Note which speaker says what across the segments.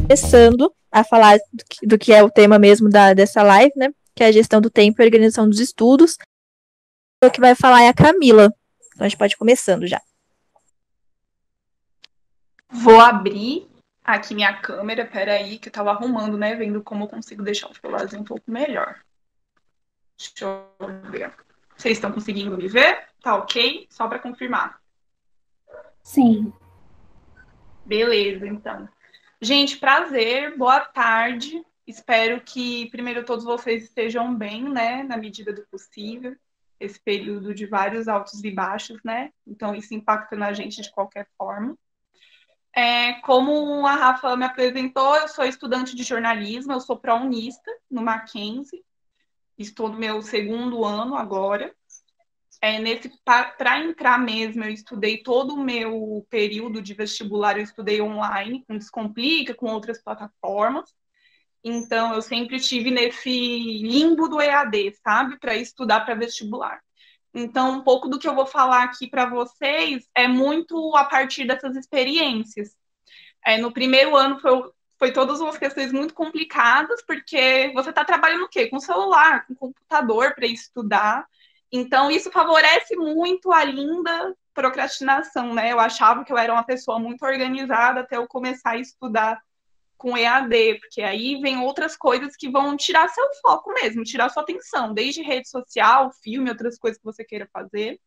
Speaker 1: Começando a falar do que é o tema mesmo dessa live, né? Que é a gestão do tempo e organização dos estudos. O que vai falar é a Camila. Então a gente pode ir começando já.
Speaker 2: Vou abrir aqui minha câmera, peraí, que eu tava arrumando, né? Vendo como eu consigo deixar o celularzinho um pouco melhor. Deixa eu ver. Vocês estão conseguindo me ver? Tá ok? Só para confirmar.
Speaker 3: Sim.
Speaker 2: Beleza, então. Gente, prazer, boa tarde. Espero que, primeiro, todos vocês estejam bem, né? Na medida do possível. Esse período de vários altos e baixos, né? Então, isso impacta na gente de qualquer forma. Como a Rafa me apresentou, eu sou estudante de jornalismo, eu sou pró-unista no Mackenzie, estou no meu segundo ano agora. Para entrar mesmo, eu estudei todo o meu período de vestibular, eu estudei online, com Descomplica, com outras plataformas. Então, eu sempre estive nesse limbo do EAD, sabe? Para estudar para vestibular. Então, um pouco do que eu vou falar aqui para vocês é muito a partir dessas experiências. No primeiro ano foi todas umas questões muito complicadas, porque você está trabalhando o quê? Com celular, com computador para estudar. Então, isso favorece muito a linda procrastinação, né? Eu achava que eu era uma pessoa muito organizada até eu começar a estudar com EAD, porque aí vem outras coisas que vão tirar seu foco mesmo, tirar sua atenção, desde rede social, filme, outras coisas que você queira fazer.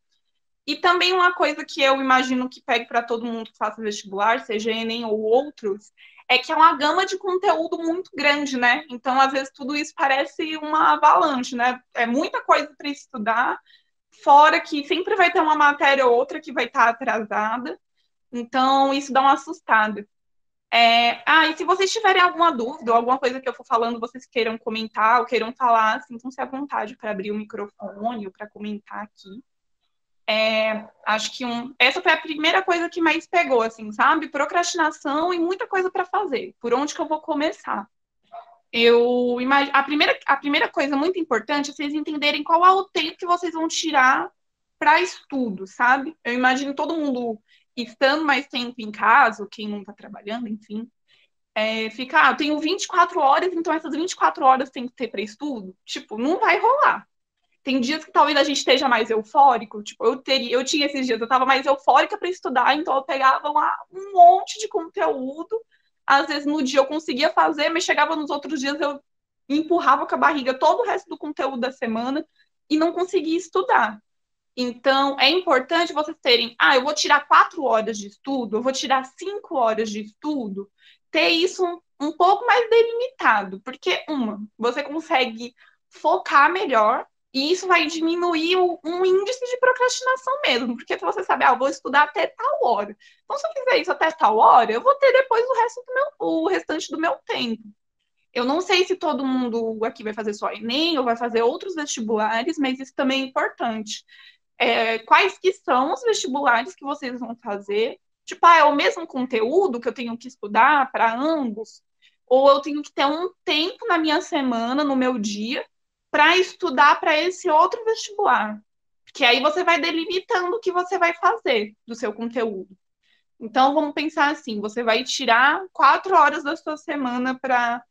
Speaker 2: E também uma coisa que eu imagino que pegue para todo mundo que faça vestibular, seja Enem ou outros, é que é uma gama de conteúdo muito grande, né? Então, às vezes, tudo isso parece uma avalanche, né? É muita coisa para estudar, fora que sempre vai ter uma matéria ou outra que vai estar atrasada. Então, isso dá uma assustada. E se vocês tiverem alguma dúvida ou alguma coisa que eu for falando, vocês queiram comentar ou queiram falar, sintam-se à vontade para abrir o microfone ou para comentar aqui. Acho que essa foi a primeira coisa que mais pegou, assim, sabe? Procrastinação e muita coisa para fazer. Por onde que eu vou começar? A primeira coisa muito importante é vocês entenderem qual é o tempo que vocês vão tirar para estudo, sabe? Eu imagino todo mundo estando mais tempo em casa, quem não está trabalhando, enfim, eu tenho 24 horas, então essas 24 horas tem que ter para estudo. Tipo, não vai rolar. Tem dias que talvez a gente esteja mais eufórico, tipo, eu tinha esses dias, eu estava mais eufórica para estudar, então eu pegava um monte de conteúdo, às vezes no dia eu conseguia fazer, mas chegava nos outros dias eu empurrava com a barriga todo o resto do conteúdo da semana e não conseguia estudar. Então, é importante vocês terem, eu vou tirar 4 horas de estudo, eu vou tirar 5 horas de estudo, ter isso um pouco mais delimitado, porque, você consegue focar melhor, e isso vai diminuir um índice de procrastinação mesmo, porque se você sabe, eu vou estudar até tal hora. Então, se eu fizer isso até tal hora, eu vou ter depois o restante do meu tempo. Eu não sei se todo mundo aqui vai fazer só Enem ou vai fazer outros vestibulares, mas isso também é importante. Quais que são os vestibulares que vocês vão fazer? Tipo, é o mesmo conteúdo que eu tenho que estudar para ambos? Ou eu tenho que ter um tempo na minha semana, no meu dia, para estudar para esse outro vestibular? Porque aí você vai delimitando o que você vai fazer do seu conteúdo. Então, vamos pensar assim: você vai tirar 4 horas da sua semana para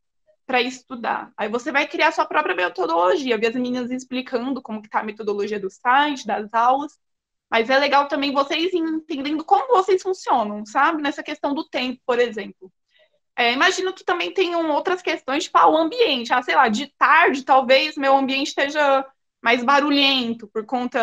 Speaker 2: estudar. Aí você vai criar sua própria metodologia, ver as meninas explicando como que tá a metodologia do site, das aulas, mas é legal também vocês entendendo como vocês funcionam, sabe? Nessa questão do tempo, por exemplo. Imagino que também tenham outras questões, tipo, o ambiente. Sei lá, de tarde, talvez meu ambiente esteja mais barulhento, por conta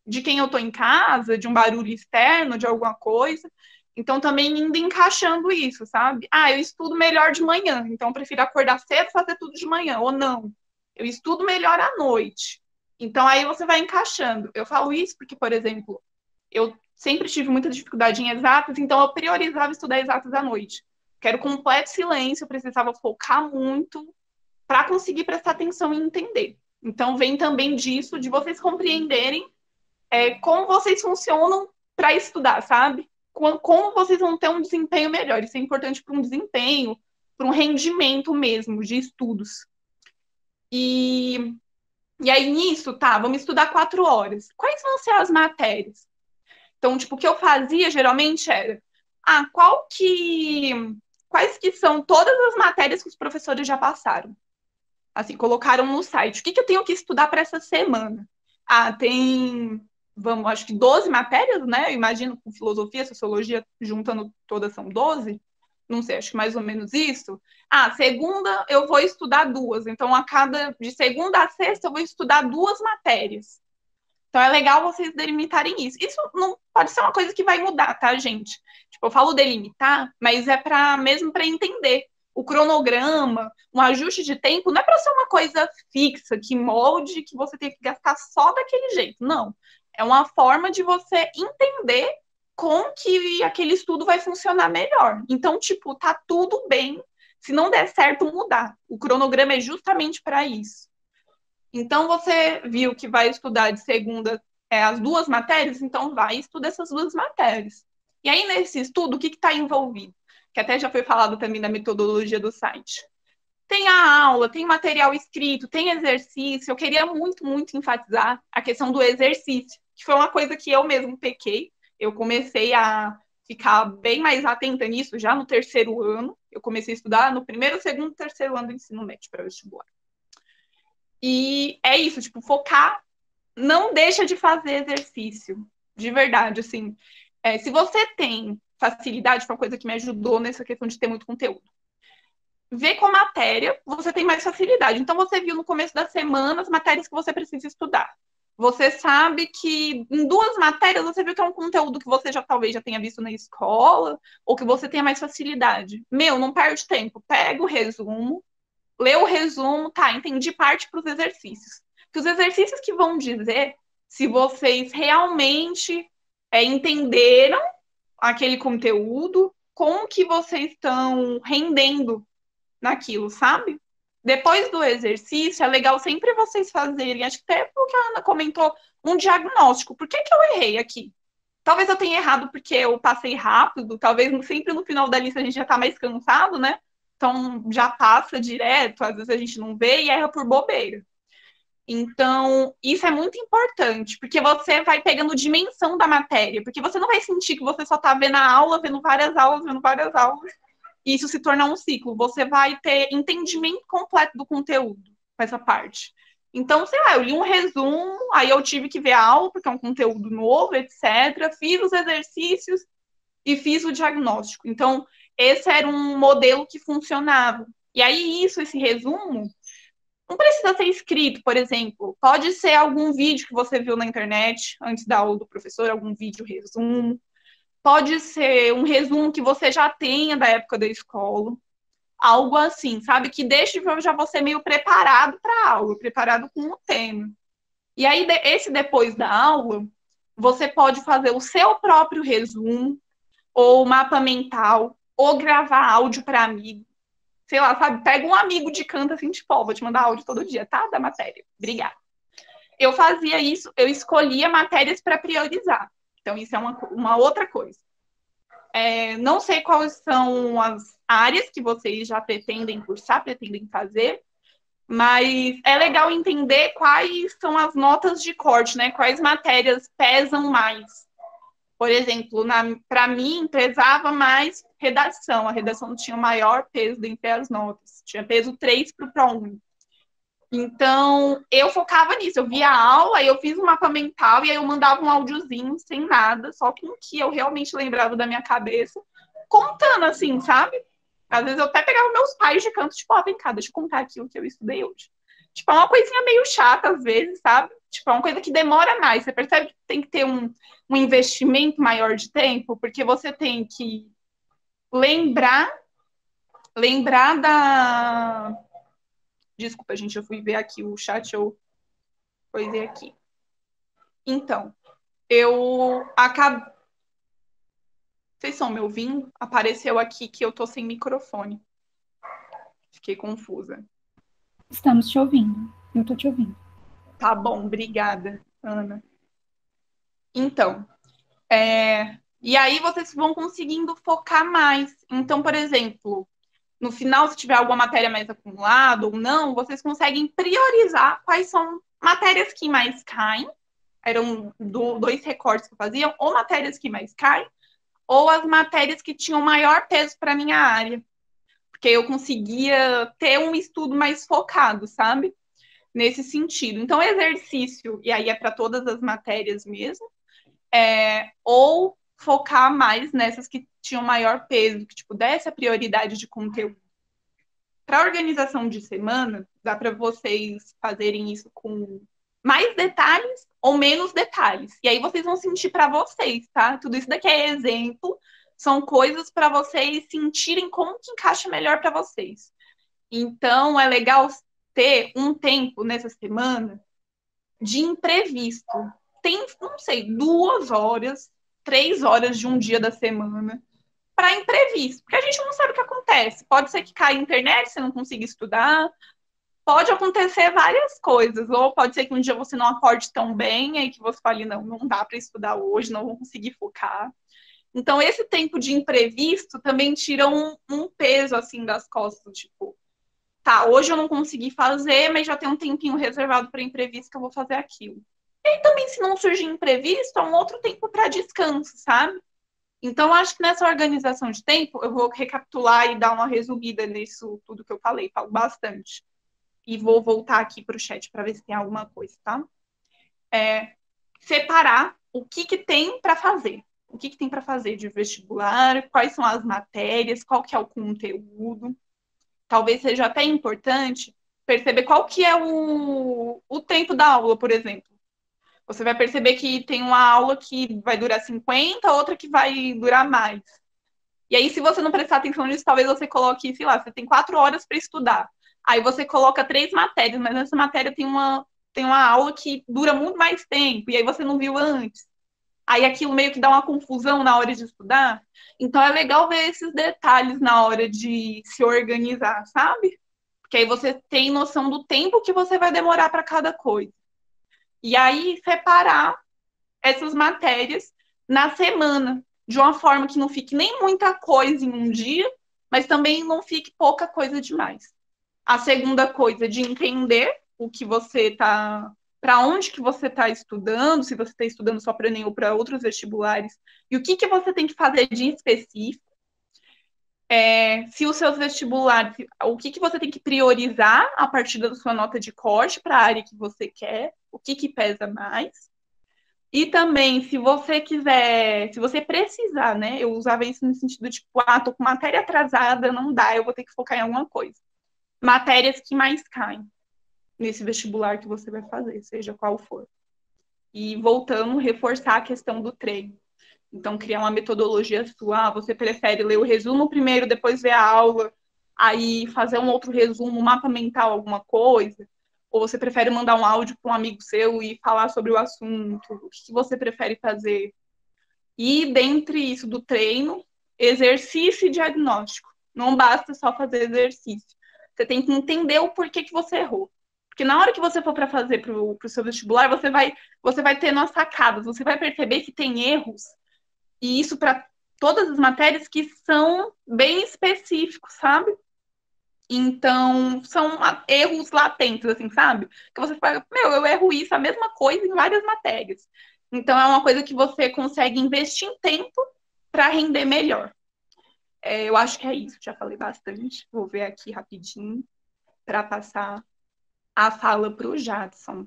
Speaker 2: de quem eu estou em casa, de um barulho externo, de alguma coisa. Então, também indo encaixando isso, sabe? Eu estudo melhor de manhã, então eu prefiro acordar cedo e fazer tudo de manhã, ou não. Eu estudo melhor à noite. Então, aí você vai encaixando. Eu falo isso porque, por exemplo, eu sempre tive muita dificuldade em exatas, então eu priorizava estudar exatas à noite. Quero completo silêncio, eu precisava focar muito para conseguir prestar atenção e entender. Então, vem também disso, de vocês compreenderem como vocês funcionam para estudar, sabe? Como vocês vão ter um desempenho melhor. Isso é importante para um desempenho, para um rendimento mesmo de estudos. E aí, nisso, vamos estudar 4 horas. Quais vão ser as matérias? Então, tipo, o que eu fazia geralmente era, qual que quais que são todas as matérias que os professores já passaram. Assim, colocaram no site. O que eu tenho que estudar para essa semana? Tem, acho que 12 matérias, né? Eu imagino com filosofia, sociologia, juntando todas são 12. Não sei, acho que mais ou menos isso. Segunda eu vou estudar 2. Então, de segunda a sexta eu vou estudar 2 matérias. Então, é legal vocês delimitarem isso. Isso não pode ser uma coisa que vai mudar, tá, gente? Tipo, eu falo delimitar, mas é mesmo para entender. O cronograma, um ajuste de tempo, não é para ser uma coisa fixa, que molde, que você tem que gastar só daquele jeito. Não. É uma forma de você entender como que aquele estudo vai funcionar melhor. Então, tipo, tá tudo bem. Se não der certo, mudar. O cronograma é justamente para isso. Então, você viu que vai estudar de segunda as 2 matérias, então vai estudar essas 2 matérias. E aí, nesse estudo, o que está envolvido? Que até já foi falado também da metodologia do site. Tem a aula, tem material escrito, tem exercício. Eu queria muito, muito enfatizar a questão do exercício, que foi uma coisa que eu mesmo pequei. Eu comecei a ficar bem mais atenta nisso já no 3º ano. Eu comecei a estudar no 1º, 2º, 3º ano do ensino médio para vestibular. E é isso, tipo, focar, não deixa de fazer exercício, de verdade, assim. Se você tem facilidade, foi uma coisa que me ajudou nessa questão de ter muito conteúdo. Ver com a matéria, você tem mais facilidade. Então, você viu no começo da semana as matérias que você precisa estudar. Você sabe que em 2 matérias você viu que é um conteúdo que você talvez já tenha visto na escola, ou que você tenha mais facilidade. Não perde tempo. Pega o resumo, lê o resumo, entendi, parte para os exercícios. Que os exercícios que vão dizer se vocês realmente entenderam aquele conteúdo, como que vocês estão rendendo naquilo, sabe? Depois do exercício, é legal sempre vocês fazerem, acho que até o que a Ana comentou, um diagnóstico. Por que eu errei aqui? Talvez eu tenha errado porque eu passei rápido, talvez sempre no final da lista a gente já está mais cansado, né? Então, já passa direto, às vezes a gente não vê e erra por bobeira. Então, isso é muito importante, porque você vai pegando dimensão da matéria, porque você não vai sentir que você só está vendo a aula, vendo várias aulas, e isso se tornar um ciclo. Você vai ter entendimento completo do conteúdo com essa parte. Então, sei lá, eu li um resumo, aí eu tive que ver a aula, porque é um conteúdo novo, etc. Fiz os exercícios e fiz o diagnóstico. Então, esse era um modelo que funcionava. E aí, esse resumo, não precisa ser escrito, por exemplo. Pode ser algum vídeo que você viu na internet, antes da aula do professor, algum vídeo resumo. Pode ser um resumo que você já tenha da época da escola. Algo assim, sabe? Que deixe já você meio preparado para a aula, preparado com o tema. E aí, esse depois da aula, você pode fazer o seu próprio resumo, ou mapa mental, ou gravar áudio para amigo. Sei lá, sabe? Pega um amigo de canto assim, tipo, vou te mandar áudio todo dia, tá? Da matéria. Obrigada. Eu fazia isso, eu escolhia matérias para priorizar. Então, isso é uma outra coisa. Não sei quais são as áreas que vocês já pretendem cursar, pretendem fazer, mas é legal entender quais são as notas de corte, né? Quais matérias pesam mais. Por exemplo, para mim, pesava mais redação. A redação tinha o maior peso dentre as notas. Tinha peso 3 para o ProUni. Então, eu focava nisso. Eu via a aula, aí eu fiz um mapa mental e aí eu mandava um áudiozinho sem nada, só com o que eu realmente lembrava da minha cabeça, contando assim, sabe? Às vezes eu até pegava meus pais de canto, tipo, vem cá, deixa eu contar aqui o que eu estudei hoje. Tipo, é uma coisinha meio chata às vezes, sabe? Tipo, é uma coisa que demora mais. Você percebe que tem que ter um investimento maior de tempo, porque você tem que lembrar da... Desculpa, gente, eu fui ver aqui o chat, eu coisei aqui. Então, eu acabei... Vocês estão me ouvindo? Apareceu aqui que eu tô sem microfone. Fiquei confusa.
Speaker 3: Estamos te ouvindo. Eu tô te ouvindo.
Speaker 2: Tá bom, obrigada, Ana. Então, e aí vocês vão conseguindo focar mais. Então, por exemplo, no final, se tiver alguma matéria mais acumulada ou não, vocês conseguem priorizar quais são matérias que mais caem. Eram 2 recortes que eu fazia, ou matérias que mais caem, ou as matérias que tinham maior peso para a minha área. porque eu conseguia ter um estudo mais focado, sabe? Nesse sentido. Então, exercício, e aí é para todas as matérias mesmo, ou focar mais nessas que tinham maior peso, que tipo, desse a prioridade de conteúdo. Para organização de semana, dá para vocês fazerem isso com mais detalhes ou menos detalhes. E aí vocês vão sentir para vocês, tá? Tudo isso daqui é exemplo, são coisas para vocês sentirem como que encaixa melhor para vocês. Então, é legal ter um tempo nessa semana de imprevisto. Tem, não sei, 2 horas, 3 horas de um dia da semana para imprevisto, porque a gente não sabe o que acontece. Pode ser que caia a internet, você não consiga estudar, pode acontecer várias coisas, ou pode ser que um dia você não acorde tão bem, aí que você fale, não dá para estudar hoje, não vou conseguir focar. Então, esse tempo de imprevisto também tira um peso, assim, das costas, tipo, tá, hoje eu não consegui fazer, mas já tem um tempinho reservado para imprevisto que eu vou fazer aquilo. E aí, também, se não surgir imprevisto, é um outro tempo para descanso, sabe? Então, acho que nessa organização de tempo, eu vou recapitular e dar uma resumida nisso tudo que eu falei, falo bastante. E vou voltar aqui para o chat para ver se tem alguma coisa, tá? Separar o que tem para fazer. O que tem para fazer de vestibular, quais são as matérias, qual que é o conteúdo. Talvez seja até importante perceber qual que é o tempo da aula, por exemplo. Você vai perceber que tem uma aula que vai durar 50, outra que vai durar mais. E aí, se você não prestar atenção nisso, talvez você coloque, sei lá, você tem 4 horas para estudar. Aí você coloca 3 matérias, mas nessa matéria tem uma aula que dura muito mais tempo, e aí você não viu antes. Aí aquilo meio que dá uma confusão na hora de estudar. Então é legal ver esses detalhes na hora de se organizar, sabe? Porque aí você tem noção do tempo que você vai demorar para cada coisa. E aí separar essas matérias na semana, de uma forma que não fique nem muita coisa em um dia, mas também não fique pouca coisa demais. A segunda coisa de entender o que você está, para onde que você está estudando, se você está estudando só para Enem ou para outros vestibulares, e o que você tem que fazer de específico. Se os seus vestibulares, o que você tem que priorizar a partir da sua nota de corte para a área que você quer, o que pesa mais. E também, se você quiser, se você precisar, né? Eu usava isso no sentido de, tipo, tô com matéria atrasada, não dá, eu vou ter que focar em alguma coisa. Matérias que mais caem nesse vestibular que você vai fazer, seja qual for. E voltando, reforçar a questão do treino. Então, criar uma metodologia sua. Você prefere ler o resumo primeiro, depois ver a aula, aí fazer um outro resumo, um mapa mental, alguma coisa? Ou você prefere mandar um áudio para um amigo seu e falar sobre o assunto? O que você prefere fazer? E, dentre isso do treino, exercício e diagnóstico. Não basta só fazer exercício. Você tem que entender o porquê que você errou. Porque na hora que você for para fazer para o seu vestibular, você vai ter umas sacadas, você vai perceber que tem erros, e isso para todas as matérias que são bem específicos, sabe? Então, são erros latentes, assim, sabe? Que você fala, eu erro isso, a mesma coisa em várias matérias. Então, é uma coisa que você consegue investir em tempo para render melhor. Eu acho que é isso, já falei bastante. Vou ver aqui rapidinho para passar a fala para o Jadson.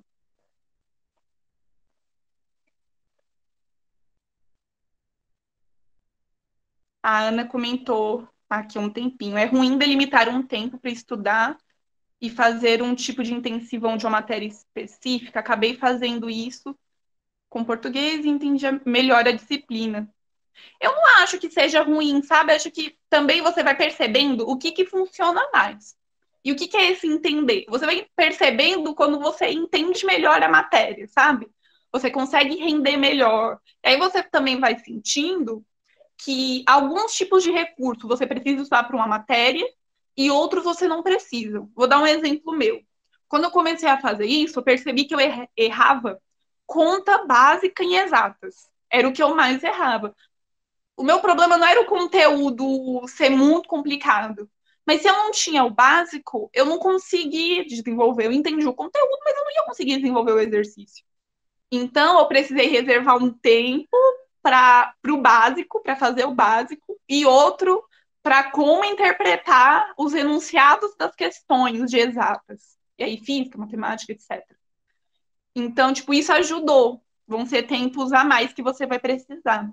Speaker 2: A Ana comentou aqui há um tempinho. É ruim delimitar um tempo para estudar e fazer um tipo de intensivão de uma matéria específica. Acabei fazendo isso com português e entendi melhor a disciplina. Eu não acho que seja ruim, sabe? Acho que também você vai percebendo o que funciona mais. E o que é esse entender? Você vai percebendo quando você entende melhor a matéria, sabe? Você consegue render melhor. E aí você também vai sentindo que alguns tipos de recurso você precisa usar para uma matéria e outros você não precisa. Vou dar um exemplo meu. Quando eu comecei a fazer isso, eu percebi que eu errava conta básica em exatas. Era o que eu mais errava. O meu problema não era o conteúdo ser muito complicado, mas se eu não tinha o básico, eu não conseguia desenvolver. Eu entendi o conteúdo, mas eu não ia conseguir desenvolver o exercício. Então, eu precisei reservar um tempo para o básico, para fazer o básico, e outro para como interpretar os enunciados das questões de exatas. E aí, física, matemática, etc. Então, tipo, isso ajudou. Vão ser tempos a mais que você vai precisar.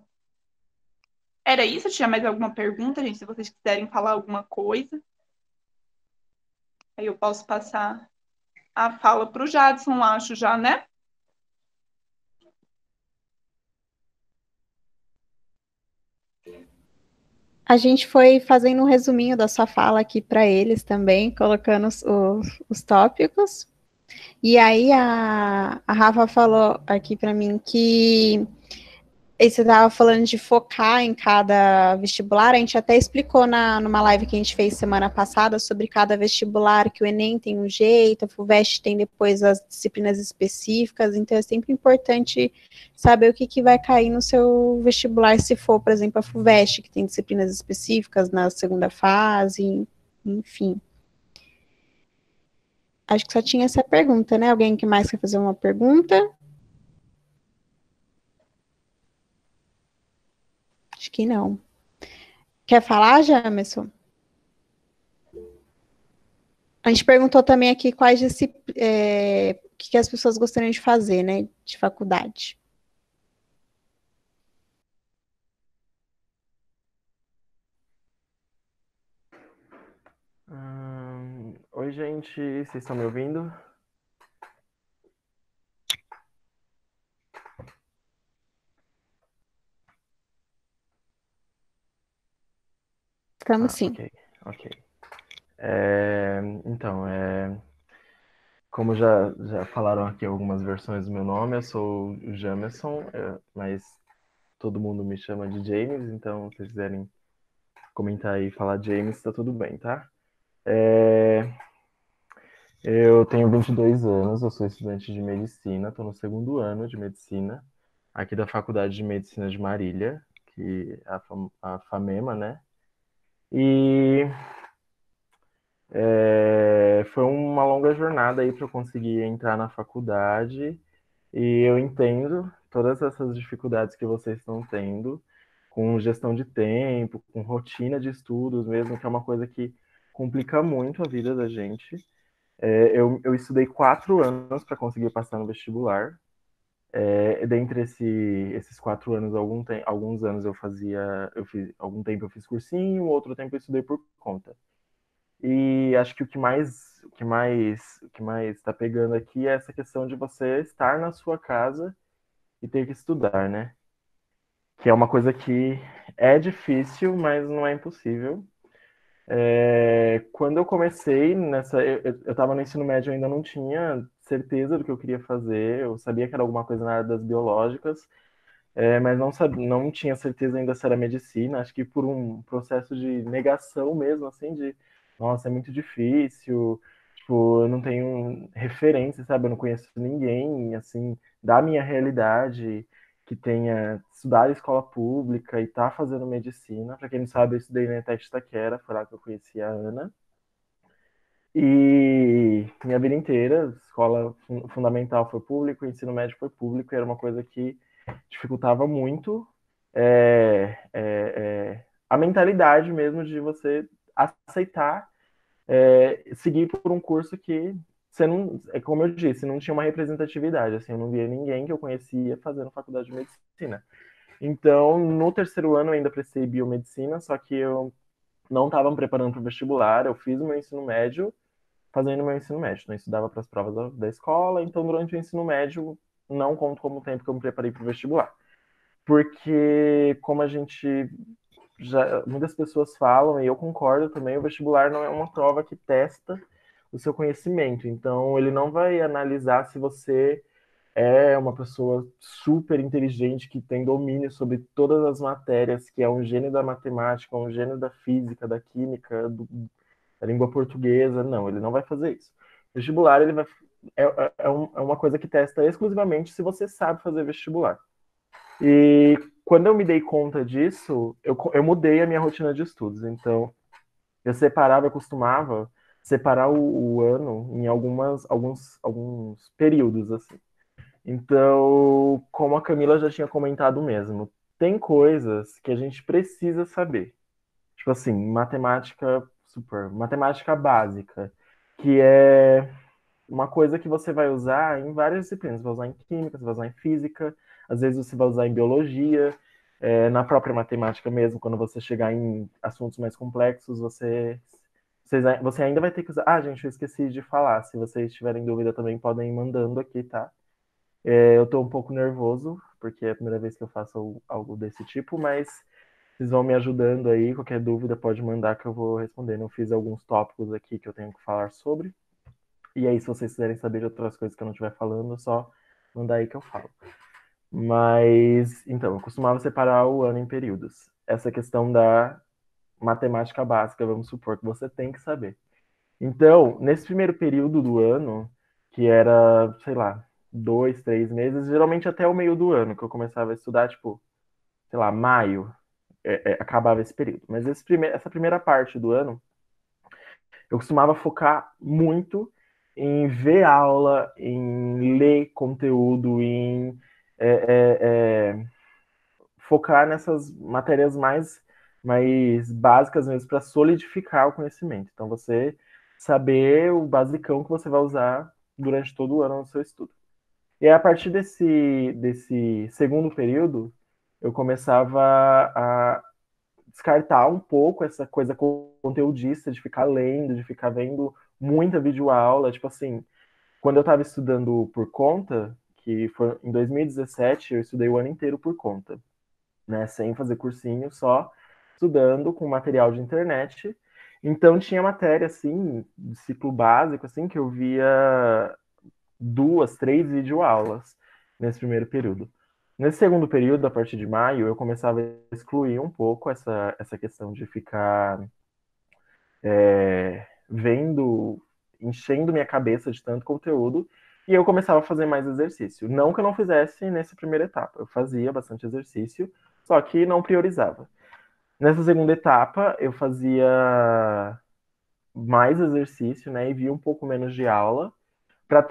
Speaker 2: Era isso? Tinha mais alguma pergunta, gente? Se vocês quiserem falar alguma coisa. Aí eu posso passar a fala para o Jadson, acho já, né?
Speaker 4: A gente foi fazendo um resuminho da sua fala aqui para eles também, colocando os tópicos. E aí a Rafa falou aqui para mim que você estava falando de focar em cada vestibular, a gente até explicou numa live que a gente fez semana passada sobre cada vestibular, que o Enem tem um jeito, a FUVEST tem depois as disciplinas específicas, então é sempre importante saber o que vai cair no seu vestibular, se for, por exemplo, a FUVEST, que tem disciplinas específicas na segunda fase, enfim. Acho que só tinha essa pergunta, né? Alguém que mais quer fazer uma pergunta? Acho que não. Quer falar, Jamerson? A gente perguntou também aqui quais o que as pessoas gostariam de fazer, né, de faculdade.
Speaker 5: Oi, gente, vocês estão me ouvindo?
Speaker 4: Estamos sim.
Speaker 5: Ok. Então, como já falaram aqui algumas versões do meu nome, eu sou o Jamerson, mas todo mundo me chama de James, então se vocês quiserem comentar aí e falar James, tá tudo bem, tá? Eu tenho 22 anos, eu sou estudante de medicina, estou no segundo ano de medicina, aqui da Faculdade de Medicina de Marília, que é a FAMEMA, né? E foi uma longa jornada aí para eu conseguir entrar na faculdade, e eu entendo todas essas dificuldades que vocês estão tendo com gestão de tempo, com rotina de estudos mesmo, que é uma coisa que complica muito a vida da gente. Eu estudei 4 anos para conseguir passar no vestibular. Dentre esses 4 anos, alguns anos algum tempo eu fiz cursinho, outro tempo eu estudei por conta. E acho que o que mais está pegando aqui é essa questão de você estar na sua casa e ter que estudar, né? Que é uma coisa que é difícil, mas não é impossível. Quando eu comecei eu estava no ensino médio, eu ainda não tinha certeza do que eu queria fazer. Eu sabia que era alguma coisa na área das biológicas, mas não tinha certeza ainda se era medicina. Acho que por um processo de negação mesmo, assim, de nossa, é muito difícil, tipo, eu não tenho referência, sabe? Eu não conheço ninguém, assim, da minha realidade que tenha estudado em escola pública e tá fazendo medicina. Para quem não sabe, eu estudei na ETEC Taquera, foi lá que eu conheci a Ana. E minha vida inteira, escola fundamental foi público, ensino médio foi público, e era uma coisa que dificultava muito a mentalidade mesmo de você aceitar seguir por um curso que você não, como eu disse, não tinha uma representatividade, assim, eu não via ninguém que eu conhecia fazendo faculdade de medicina. Então, no terceiro ano eu ainda prestei biomedicina, só que eu não estava me preparando para o vestibular, eu fiz o meu ensino médio fazendo meu ensino médio, não estudava para as provas da escola, então durante o ensino médio não conto como tempo que eu me preparei para o vestibular. Porque, como a gente muitas pessoas falam, e eu concordo também, o vestibular não é uma prova que testa o seu conhecimento. Então, ele não vai analisar se você é uma pessoa super inteligente, que tem domínio sobre todas as matérias, que é um gênio da matemática, um gênio da física, da química, da língua portuguesa. Não, ele não vai fazer isso. O vestibular, ele vai, é uma coisa que testa exclusivamente se você sabe fazer vestibular. E quando eu me dei conta disso, eu mudei a minha rotina de estudos. Então, eu costumava separar o ano em alguns períodos, assim. Então, como a Camila já tinha comentado mesmo, tem coisas que a gente precisa saber. Tipo assim, matemática básica, que é uma coisa que você vai usar em várias disciplinas. Você vai usar em química, você vai usar em física, às vezes você vai usar em biologia, na própria matemática mesmo, quando você chegar em assuntos mais complexos, você ainda vai ter que usar. Ah, gente, eu esqueci de falar. Se vocês tiverem dúvida também podem ir mandando aqui, tá? Eu tô um pouco nervoso, porque é a primeira vez que eu faço algo desse tipo, mas vocês vão me ajudando aí. Qualquer dúvida pode mandar que eu vou respondendo. Eu fiz alguns tópicos aqui que eu tenho que falar sobre. E aí, se vocês quiserem saber de outras coisas que eu não estiver falando, é só mandar aí que eu falo. Mas, então, eu costumava separar o ano em períodos. Essa questão da matemática básica, vamos supor que você tem que saber. Então, nesse primeiro período do ano, que era, sei lá, 2, 3 meses, geralmente até o meio do ano, que eu começava a estudar, tipo, sei lá, maio, acabava esse período. Mas essa primeira parte do ano, eu costumava focar muito em ver aula, em ler conteúdo, em é, é, é, focar nessas matérias mais básicas mesmo para solidificar o conhecimento. Então, você saber o basicão que você vai usar durante todo o ano no seu estudo. E aí, a partir desse segundo período, eu começava a descartar um pouco essa coisa conteudista de ficar lendo, de ficar vendo muita videoaula. Tipo assim, quando eu estava estudando por conta, que foi em 2017, eu estudei o ano inteiro por conta, né? Sem fazer cursinho, só estudando com material de internet. Então tinha matéria, assim, de ciclo básico, assim, que eu via 2, 3 videoaulas nesse primeiro período. Nesse segundo período, a partir de maio, eu começava a excluir um pouco essa questão de ficar vendo, enchendo minha cabeça de tanto conteúdo, e eu começava a fazer mais exercício. Não que eu não fizesse nessa primeira etapa, eu fazia bastante exercício, só que não priorizava. Nessa segunda etapa, eu fazia mais exercício, né, e via um pouco menos de aula, para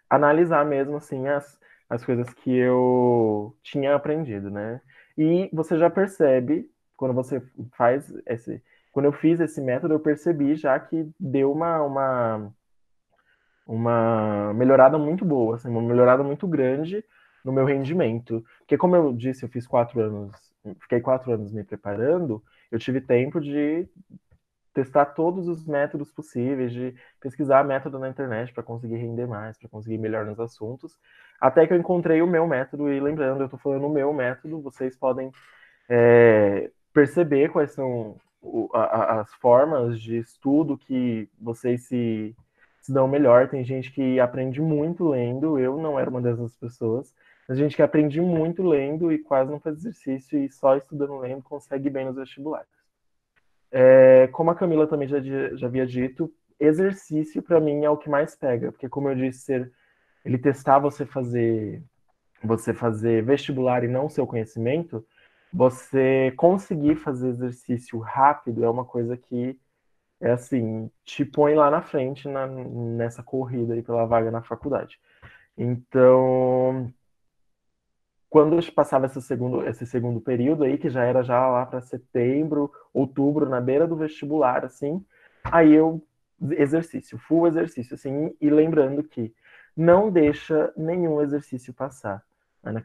Speaker 5: analisar mesmo assim as coisas que eu tinha aprendido, né? E você já percebe quando você faz quando eu fiz esse método, eu percebi já que deu uma melhorada muito boa, assim, uma melhorada muito grande no meu rendimento. Porque como eu disse, eu fiz 4 anos, fiquei 4 anos me preparando, eu tive tempo de testar todos os métodos possíveis, de pesquisar método na internet para conseguir render mais, para conseguir melhor nos assuntos, até que eu encontrei o meu método, e lembrando, eu estou falando o meu método, vocês podem perceber quais são as formas de estudo que vocês se dão melhor. Tem gente que aprende muito lendo, eu não era uma dessas pessoas, mas gente que aprende muito lendo e quase não faz exercício e só estudando lendo consegue bem nos vestibulares. Como a Camila também já havia dito, exercício para mim é o que mais pega, porque como eu disse, ele testar você fazer vestibular e não o seu conhecimento, você conseguir fazer exercício rápido é uma coisa que é assim, te põe lá na frente nessa corrida aí pela vaga na faculdade. Então, quando eu passava esse segundo período aí, que já era já lá para setembro, outubro, na beira do vestibular, assim, aí full exercício, assim, e lembrando que não deixa nenhum exercício passar. A Ana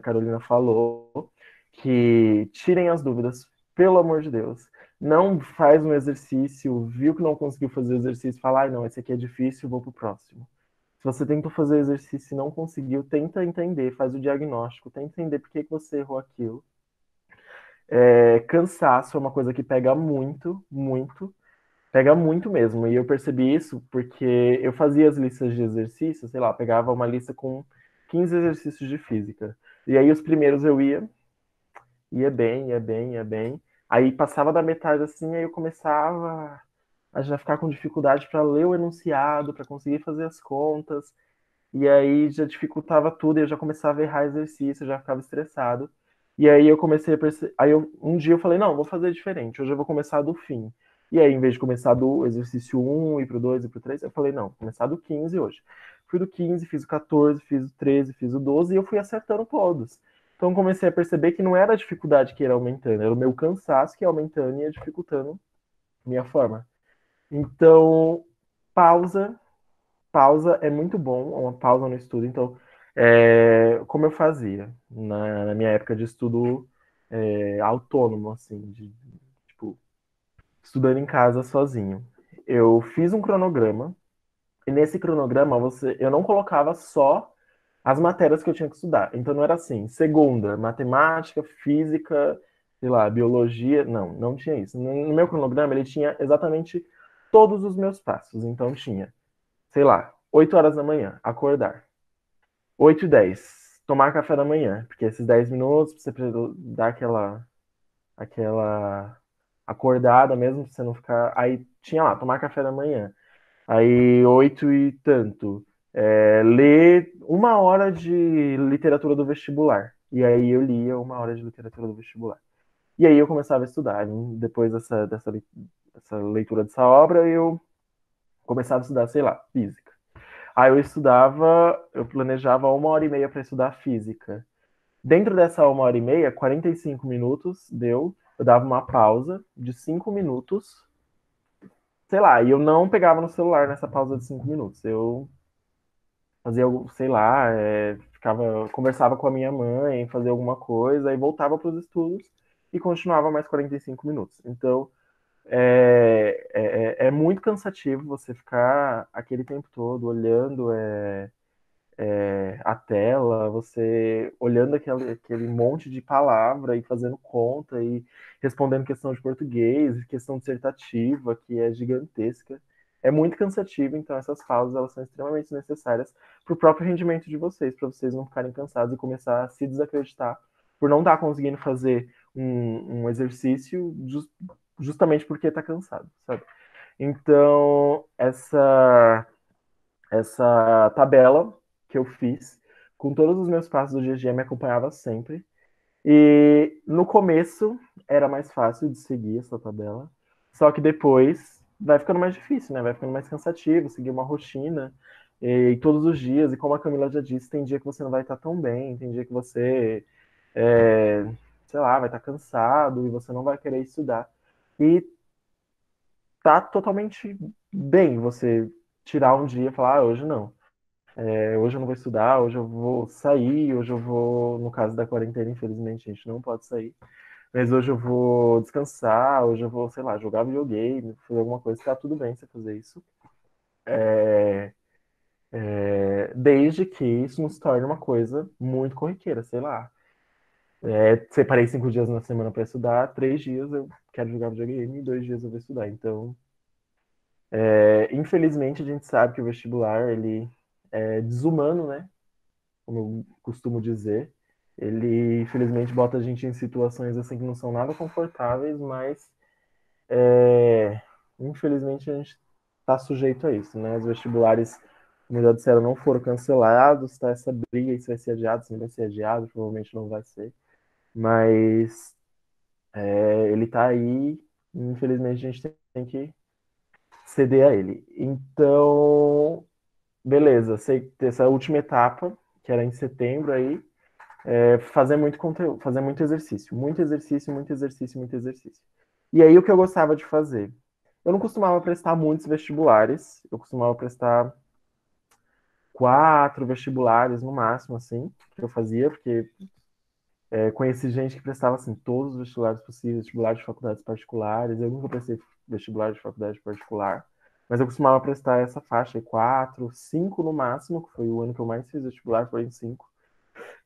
Speaker 5: Carolina falou que tirem as dúvidas, pelo amor de Deus. Não faz um exercício, viu que não conseguiu fazer o exercício, fala, ai, não, esse aqui é difícil, vou pro próximo. Se você tentou fazer exercício e não conseguiu, tenta entender, faz o diagnóstico, tenta entender por que você errou aquilo. Cansaço é uma coisa que pega muito, muito, pega muito mesmo. E eu percebi isso porque eu fazia as listas de exercícios, sei lá, pegava uma lista com 15 exercícios de física. E aí os primeiros eu ia bem, ia bem, ia bem. Aí passava da metade assim, aí eu começava a já ficar com dificuldade para ler o enunciado, para conseguir fazer as contas. E aí já dificultava tudo, e eu já começava a errar exercício, eu já ficava estressado. E aí eu comecei a perceber. Um dia eu falei, não, vou fazer diferente, hoje eu vou começar do fim. E aí, em vez de começar do exercício 1, ir pro 2, ir pro 3, eu falei, não, vou começar do 15 hoje. Fui do 15, fiz o 14, fiz o 13, fiz o 12, e eu fui acertando todos. Então comecei a perceber que não era a dificuldade que ia aumentando, era o meu cansaço que ia aumentando e ia dificultando minha forma. Então, pausa, pausa é muito bom, uma pausa no estudo. Então, como eu fazia na minha época de estudo autônomo, assim, tipo, estudando em casa sozinho. Eu fiz um cronograma, e nesse cronograma eu não colocava só as matérias que eu tinha que estudar. Então não era assim, segunda, matemática, física, sei lá, biologia. Não, não tinha isso. No meu cronograma ele tinha exatamente todos os meus passos. Então tinha, sei lá, 8 horas da manhã, acordar. 8h10, tomar café da manhã, porque esses 10 minutos você precisa dar aquela acordada mesmo, pra você não ficar. Aí tinha lá, tomar café da manhã. Aí 8 e tanto. Ler 1 hora de literatura do vestibular. E aí eu lia 1 hora de literatura do vestibular. E aí eu começava a estudar. Depois dessa leitura dessa obra, eu começava a estudar, sei lá, física. Aí eu planejava 1 hora e meia para estudar física. Dentro dessa 1 hora e meia, 45 minutos deu. Eu dava uma pausa de 5 minutos, sei lá, e eu não pegava no celular nessa pausa de 5 minutos. Eu fazia, sei lá, conversava com a minha mãe, fazia alguma coisa, e voltava para os estudos e continuava mais 45 minutos. Então, é muito cansativo você ficar aquele tempo todo olhando a tela, você olhando aquele monte de palavra e fazendo conta e respondendo questão de português, questão dissertativa, que é gigantesca. É muito cansativo, então essas pausas elas são extremamente necessárias para o próprio rendimento de vocês, para vocês não ficarem cansados e começar a se desacreditar por não estar conseguindo fazer um exercício justamente porque está cansado, sabe? Então, essa tabela que eu fiz, com todos os meus passos do dia a dia, me acompanhava sempre. E no começo era mais fácil de seguir essa tabela, só que depois vai ficando mais difícil, né? Vai ficando mais cansativo, seguir uma rotina e todos os dias. E como a Camila já disse, tem dia que você não vai estar tão bem, tem dia que você, sei lá, vai estar cansado e você não vai querer estudar. E tá totalmente bem você tirar um dia e falar, hoje não. Hoje eu não vou estudar, hoje eu vou sair, hoje eu vou, no caso da quarentena, infelizmente a gente não pode sair, mas hoje eu vou descansar, hoje eu vou, sei lá, jogar videogame, fazer alguma coisa, tá tudo bem você fazer isso. Desde que isso não se torne uma coisa muito corriqueira, sei lá. Separei 5 dias na semana para estudar, 3 dias eu quero jogar videogame e 2 dias eu vou estudar. Então, infelizmente a gente sabe que o vestibular, ele é desumano, né? Como eu costumo dizer. Ele, infelizmente, bota a gente em situações assim que não são nada confortáveis, mas infelizmente a gente está sujeito a isso, né? Os vestibulares, como já disseram, não foram cancelados, tá essa briga, se vai ser adiado, se não vai ser adiado, provavelmente não vai ser. Mas ele tá aí, e infelizmente a gente tem que ceder a ele. Então, beleza, sei essa última etapa, que era em setembro aí, fazer muito conteúdo, fazer muito exercício, muito exercício, muito exercício, muito exercício. E aí o que eu gostava de fazer? Eu não costumava prestar muitos vestibulares, eu costumava prestar 4 vestibulares no máximo, assim, que eu fazia, porque conheci gente que prestava, assim, todos os vestibulares possíveis, vestibulares de faculdades particulares, eu nunca prestei vestibular de faculdade particular, mas eu costumava prestar essa faixa, 4, 5 no máximo, que foi o ano que eu mais fiz vestibular, foi em 5.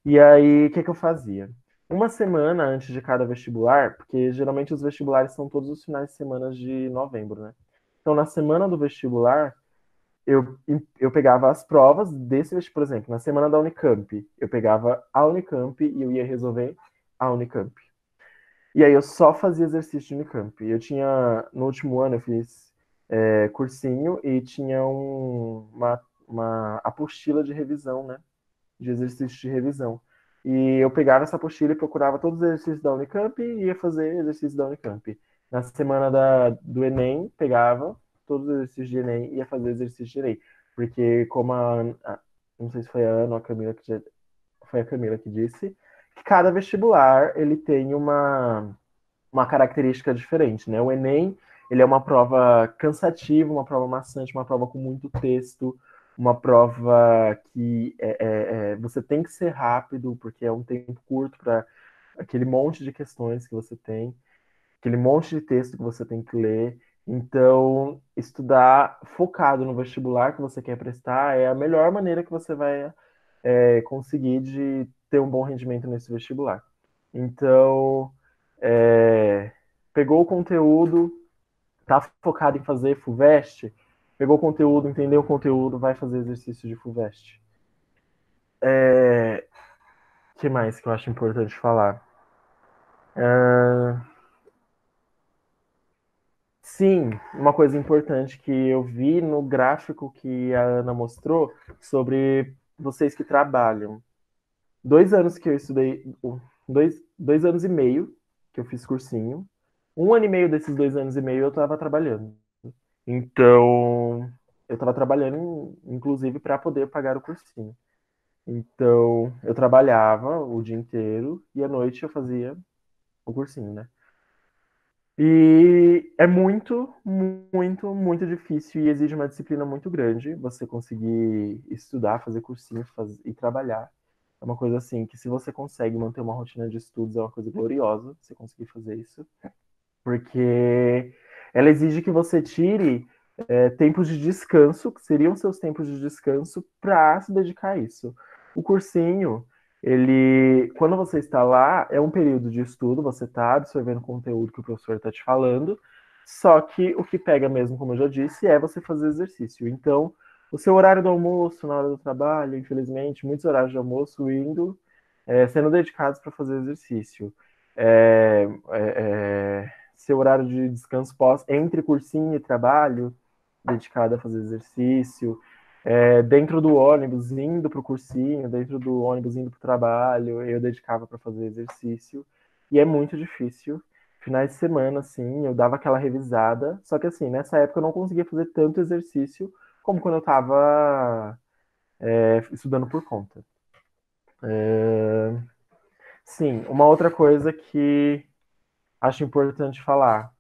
Speaker 5: E aí, o que que eu fazia? Uma semana antes de cada vestibular, porque geralmente os vestibulares são todos os finais de semana de novembro, né? Então, na semana do vestibular, eu pegava as provas desse vestibular, por exemplo, na semana da Unicamp, eu pegava a Unicamp e eu ia resolver a Unicamp. E aí eu só fazia exercício de Unicamp. No último ano, eu fiz cursinho e tinha uma apostila de revisão, né? De exercício de revisão. E eu pegava essa apostila e procurava todos os exercícios da Unicamp e ia fazer exercício da Unicamp. Na semana do Enem, pegava todos os exercícios de Enem e ia fazer exercício de Enem. Porque como não sei se foi a Ana ou a Camila foi a Camila que disse, que cada vestibular ele tem uma característica diferente, né? O Enem, ele é uma prova cansativa, uma prova maçante, uma prova com muito texto, uma prova que você tem que ser rápido, porque é um tempo curto para aquele monte de questões que você tem, aquele monte de texto que você tem que ler. Então, estudar focado no vestibular que você quer prestar é a melhor maneira que você vai conseguir de ter um bom rendimento nesse vestibular. Então, pegou o conteúdo, tá focado em fazer FUVEST, pegou o conteúdo, entendeu o conteúdo, vai fazer exercício de FUVEST. O que mais que eu acho importante falar? Sim, uma coisa importante que eu vi no gráfico que a Ana mostrou sobre vocês que trabalham. 2 anos que eu estudei, 2 anos e meio que eu fiz cursinho. 1 ano e meio desses 2 anos e meio eu estava trabalhando. Então, eu estava trabalhando, inclusive, para poder pagar o cursinho. Então, eu trabalhava o dia inteiro e à noite eu fazia o cursinho, né? E é muito, muito, muito difícil e exige uma disciplina muito grande você conseguir estudar, fazer cursinho e trabalhar. É uma coisa assim que se você consegue manter uma rotina de estudos é uma coisa gloriosa você conseguir fazer isso, porque ela exige que você tire tempos de descanso, que seriam seus tempos de descanso, para se dedicar a isso. O cursinho, ele, quando você está lá, é um período de estudo, você está absorvendo o conteúdo que o professor está te falando, só que o que pega mesmo, como eu já disse, é você fazer exercício. Então, o seu horário do almoço, na hora do trabalho, infelizmente, muitos horários de almoço sendo dedicados para fazer exercício. Seu horário de descanso entre cursinho e trabalho, dedicado a fazer exercício, dentro do ônibus indo para o cursinho, dentro do ônibus indo para o trabalho, eu dedicava para fazer exercício, e é muito difícil. Finais de semana, assim, eu dava aquela revisada, só que assim, nessa época eu não conseguia fazer tanto exercício como quando eu estava estudando por conta. Sim, uma outra coisa que acho importante falar,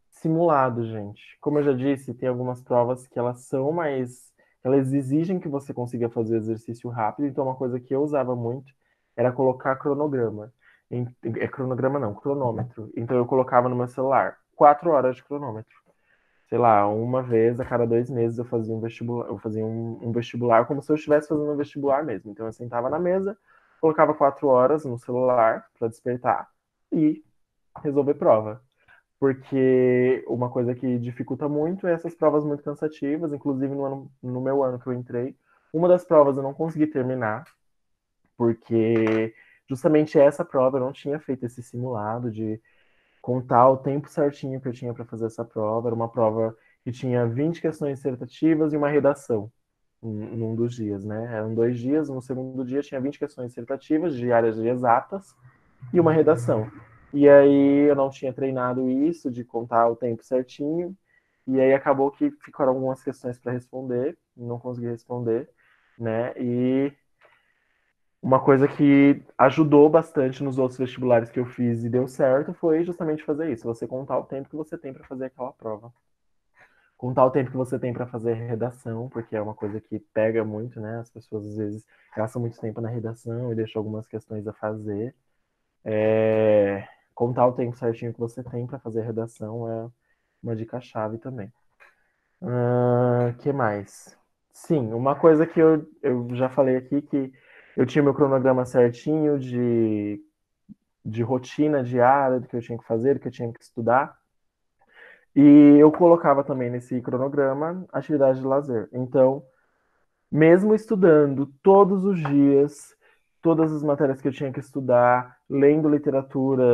Speaker 5: simulado, gente. Como eu já disse, tem algumas provas que elas são mais. Elas exigem que você consiga fazer exercício rápido, então uma coisa que eu usava muito era colocar cronograma. Cronograma não, cronômetro. Então eu colocava no meu celular 4 horas de cronômetro. Sei lá, uma vez a cada 2 meses eu fazia um vestibular, um vestibular como se eu estivesse fazendo um vestibular mesmo. Então eu sentava na mesa, colocava 4 horas no celular para despertar e resolver prova, porque uma coisa que dificulta muito é essas provas muito cansativas, inclusive no meu ano que eu entrei, uma das provas eu não consegui terminar, porque justamente essa prova eu não tinha feito esse simulado de contar o tempo certinho que eu tinha para fazer essa prova, era uma prova que tinha 20 questões dissertativas e uma redação num dos dias, né? Eram 2 dias, no segundo dia tinha 20 questões dissertativas de áreas de exatas e uma redação. E aí eu não tinha treinado isso, de contar o tempo certinho, e aí acabou que ficaram algumas questões para responder, não consegui responder, né? E uma coisa que ajudou bastante nos outros vestibulares que eu fiz e deu certo foi justamente fazer isso, você contar o tempo que você tem para fazer aquela prova. Contar o tempo que você tem para fazer redação, porque é uma coisa que pega muito, né? As pessoas às vezes gastam muito tempo na redação e deixam algumas questões a fazer. Contar o tempo certinho que você tem para fazer a redação é uma dica-chave também. Que mais? Sim, uma coisa que eu já falei aqui, que eu tinha meu cronograma certinho de rotina diária, do que eu tinha que fazer, do que eu tinha que estudar. E eu colocava também nesse cronograma atividade de lazer. Então, mesmo estudando todos os dias, todas as matérias que eu tinha que estudar, lendo literatura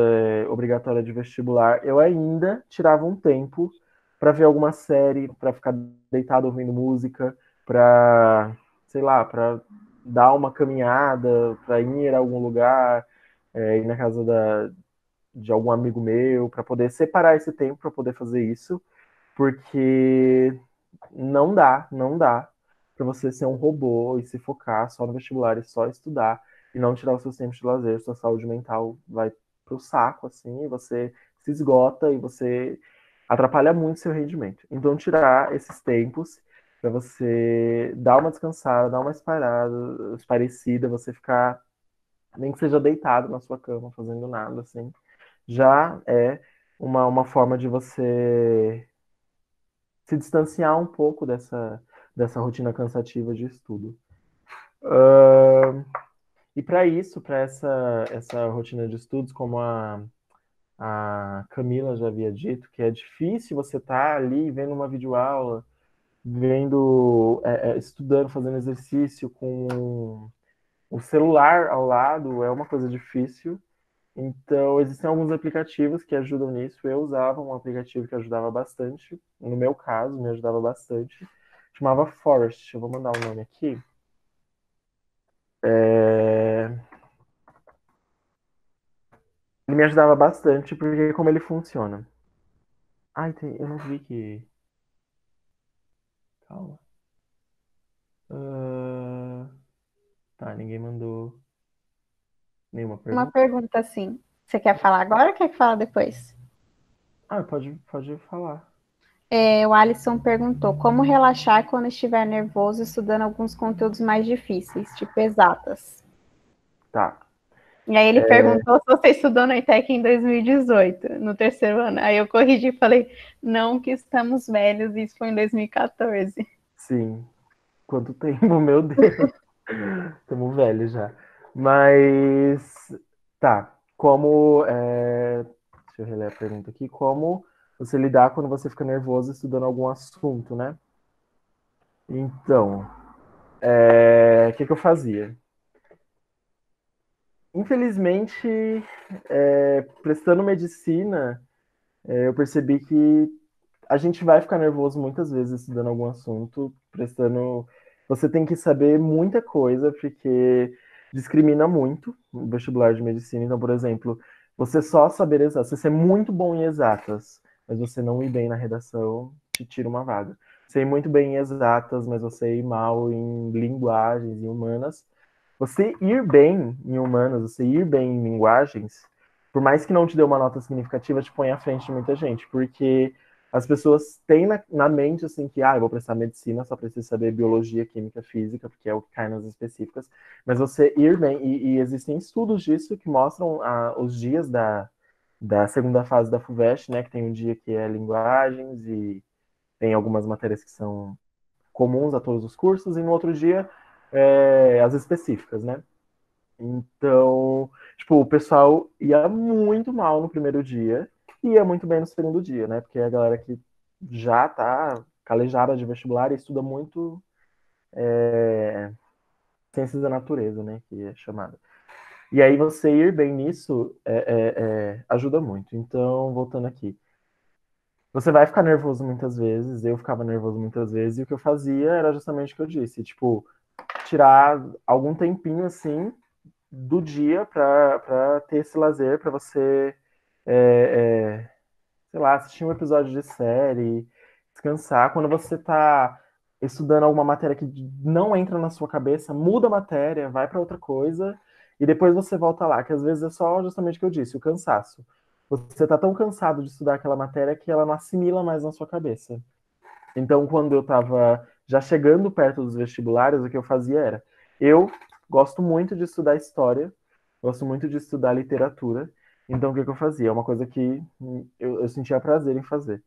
Speaker 5: obrigatória de vestibular, eu ainda tirava um tempo para ver alguma série, para ficar deitado ouvindo música, para, sei lá, para dar uma caminhada, para ir a algum lugar, ir na casa de algum amigo meu, para poder separar esse tempo para poder fazer isso, porque não dá para você ser um robô e se focar só no vestibular e só estudar e não tirar os seus tempos de lazer, sua saúde mental vai pro saco, assim, e você se esgota e você atrapalha muito seu rendimento. Então, tirar esses tempos para você dar uma descansada, dar uma esparecida, você ficar, nem que seja deitado na sua cama, fazendo nada, assim, já é uma forma de você se distanciar um pouco dessa rotina cansativa de estudo. E para isso, para essa rotina de estudos, como a Camila já havia dito, que é difícil você estar ali vendo uma videoaula, estudando, fazendo exercício com o celular ao lado, é uma coisa difícil. Então, existem alguns aplicativos que ajudam nisso. Eu usava um aplicativo que ajudava bastante. No meu caso, me ajudava bastante. Chamava Forest. Eu vou mandar o nome aqui. Ele me ajudava bastante, porque como ele funciona. Ai, eu não vi que... Calma. Tá, ninguém mandou nenhuma
Speaker 4: Uma
Speaker 5: pergunta.
Speaker 4: pergunta assim. Você quer falar agora ou quer que fala depois?
Speaker 5: Ah, pode falar.
Speaker 4: O Alisson perguntou como relaxar quando estiver nervoso estudando alguns conteúdos mais difíceis, tipo exatas.
Speaker 5: Tá.
Speaker 4: E aí ele perguntou se você estudou na ITEC em 2018, no terceiro ano. Aí eu corrigi e falei, não, que estamos velhos, isso foi em 2014.
Speaker 5: Sim. Quanto tempo, meu Deus. Estamos velhos já. Mas, tá. Deixa eu reler a pergunta aqui. Como você lidar quando você fica nervoso estudando algum assunto, né? Então, o que eu fazia? Infelizmente, prestando medicina, eu percebi que a gente vai ficar nervoso muitas vezes estudando algum assunto, prestando. Você tem que saber muita coisa, porque discrimina muito o vestibular de medicina. Então, por exemplo, você só saber exatas, você ser muito bom em exatas, mas você não ir bem na redação, te tira uma vaga. Você ir muito bem em exatas, mas você ir mal em linguagens e humanas. Você ir bem em humanas, você ir bem em linguagens, por mais que não te dê uma nota significativa, te põe à frente de muita gente, porque as pessoas têm na mente assim que eu vou prestar medicina, só preciso saber biologia, química, física, porque é o que cai nas específicas. Mas você ir bem, e existem estudos disso que mostram os dias da segunda fase da FUVEST, né? Que tem um dia que é linguagens e tem algumas matérias que são comuns a todos os cursos, e no outro dia as específicas, né? Então, tipo, o pessoal ia muito mal no primeiro dia e ia muito bem no segundo dia, né? Porque a galera que já tá calejada de vestibular e estuda muito ciências da natureza, né? Que é chamada. E aí você ir bem nisso ajuda muito. Então, voltando aqui. Você vai ficar nervoso muitas vezes, eu ficava nervoso muitas vezes, e o que eu fazia era justamente o que eu disse, tipo, tirar algum tempinho assim do dia para ter esse lazer, para você, sei lá, assistir um episódio de série, descansar. Quando você está estudando alguma matéria que não entra na sua cabeça, muda a matéria, vai para outra coisa, e depois você volta lá, que às vezes é só justamente o que eu disse, o cansaço. Você está tão cansado de estudar aquela matéria que ela não assimila mais na sua cabeça. Então, quando eu estava já chegando perto dos vestibulares, o que eu fazia era: eu gosto muito de estudar história, gosto muito de estudar literatura. Então, o que eu fazia? É uma coisa que eu sentia prazer em fazer.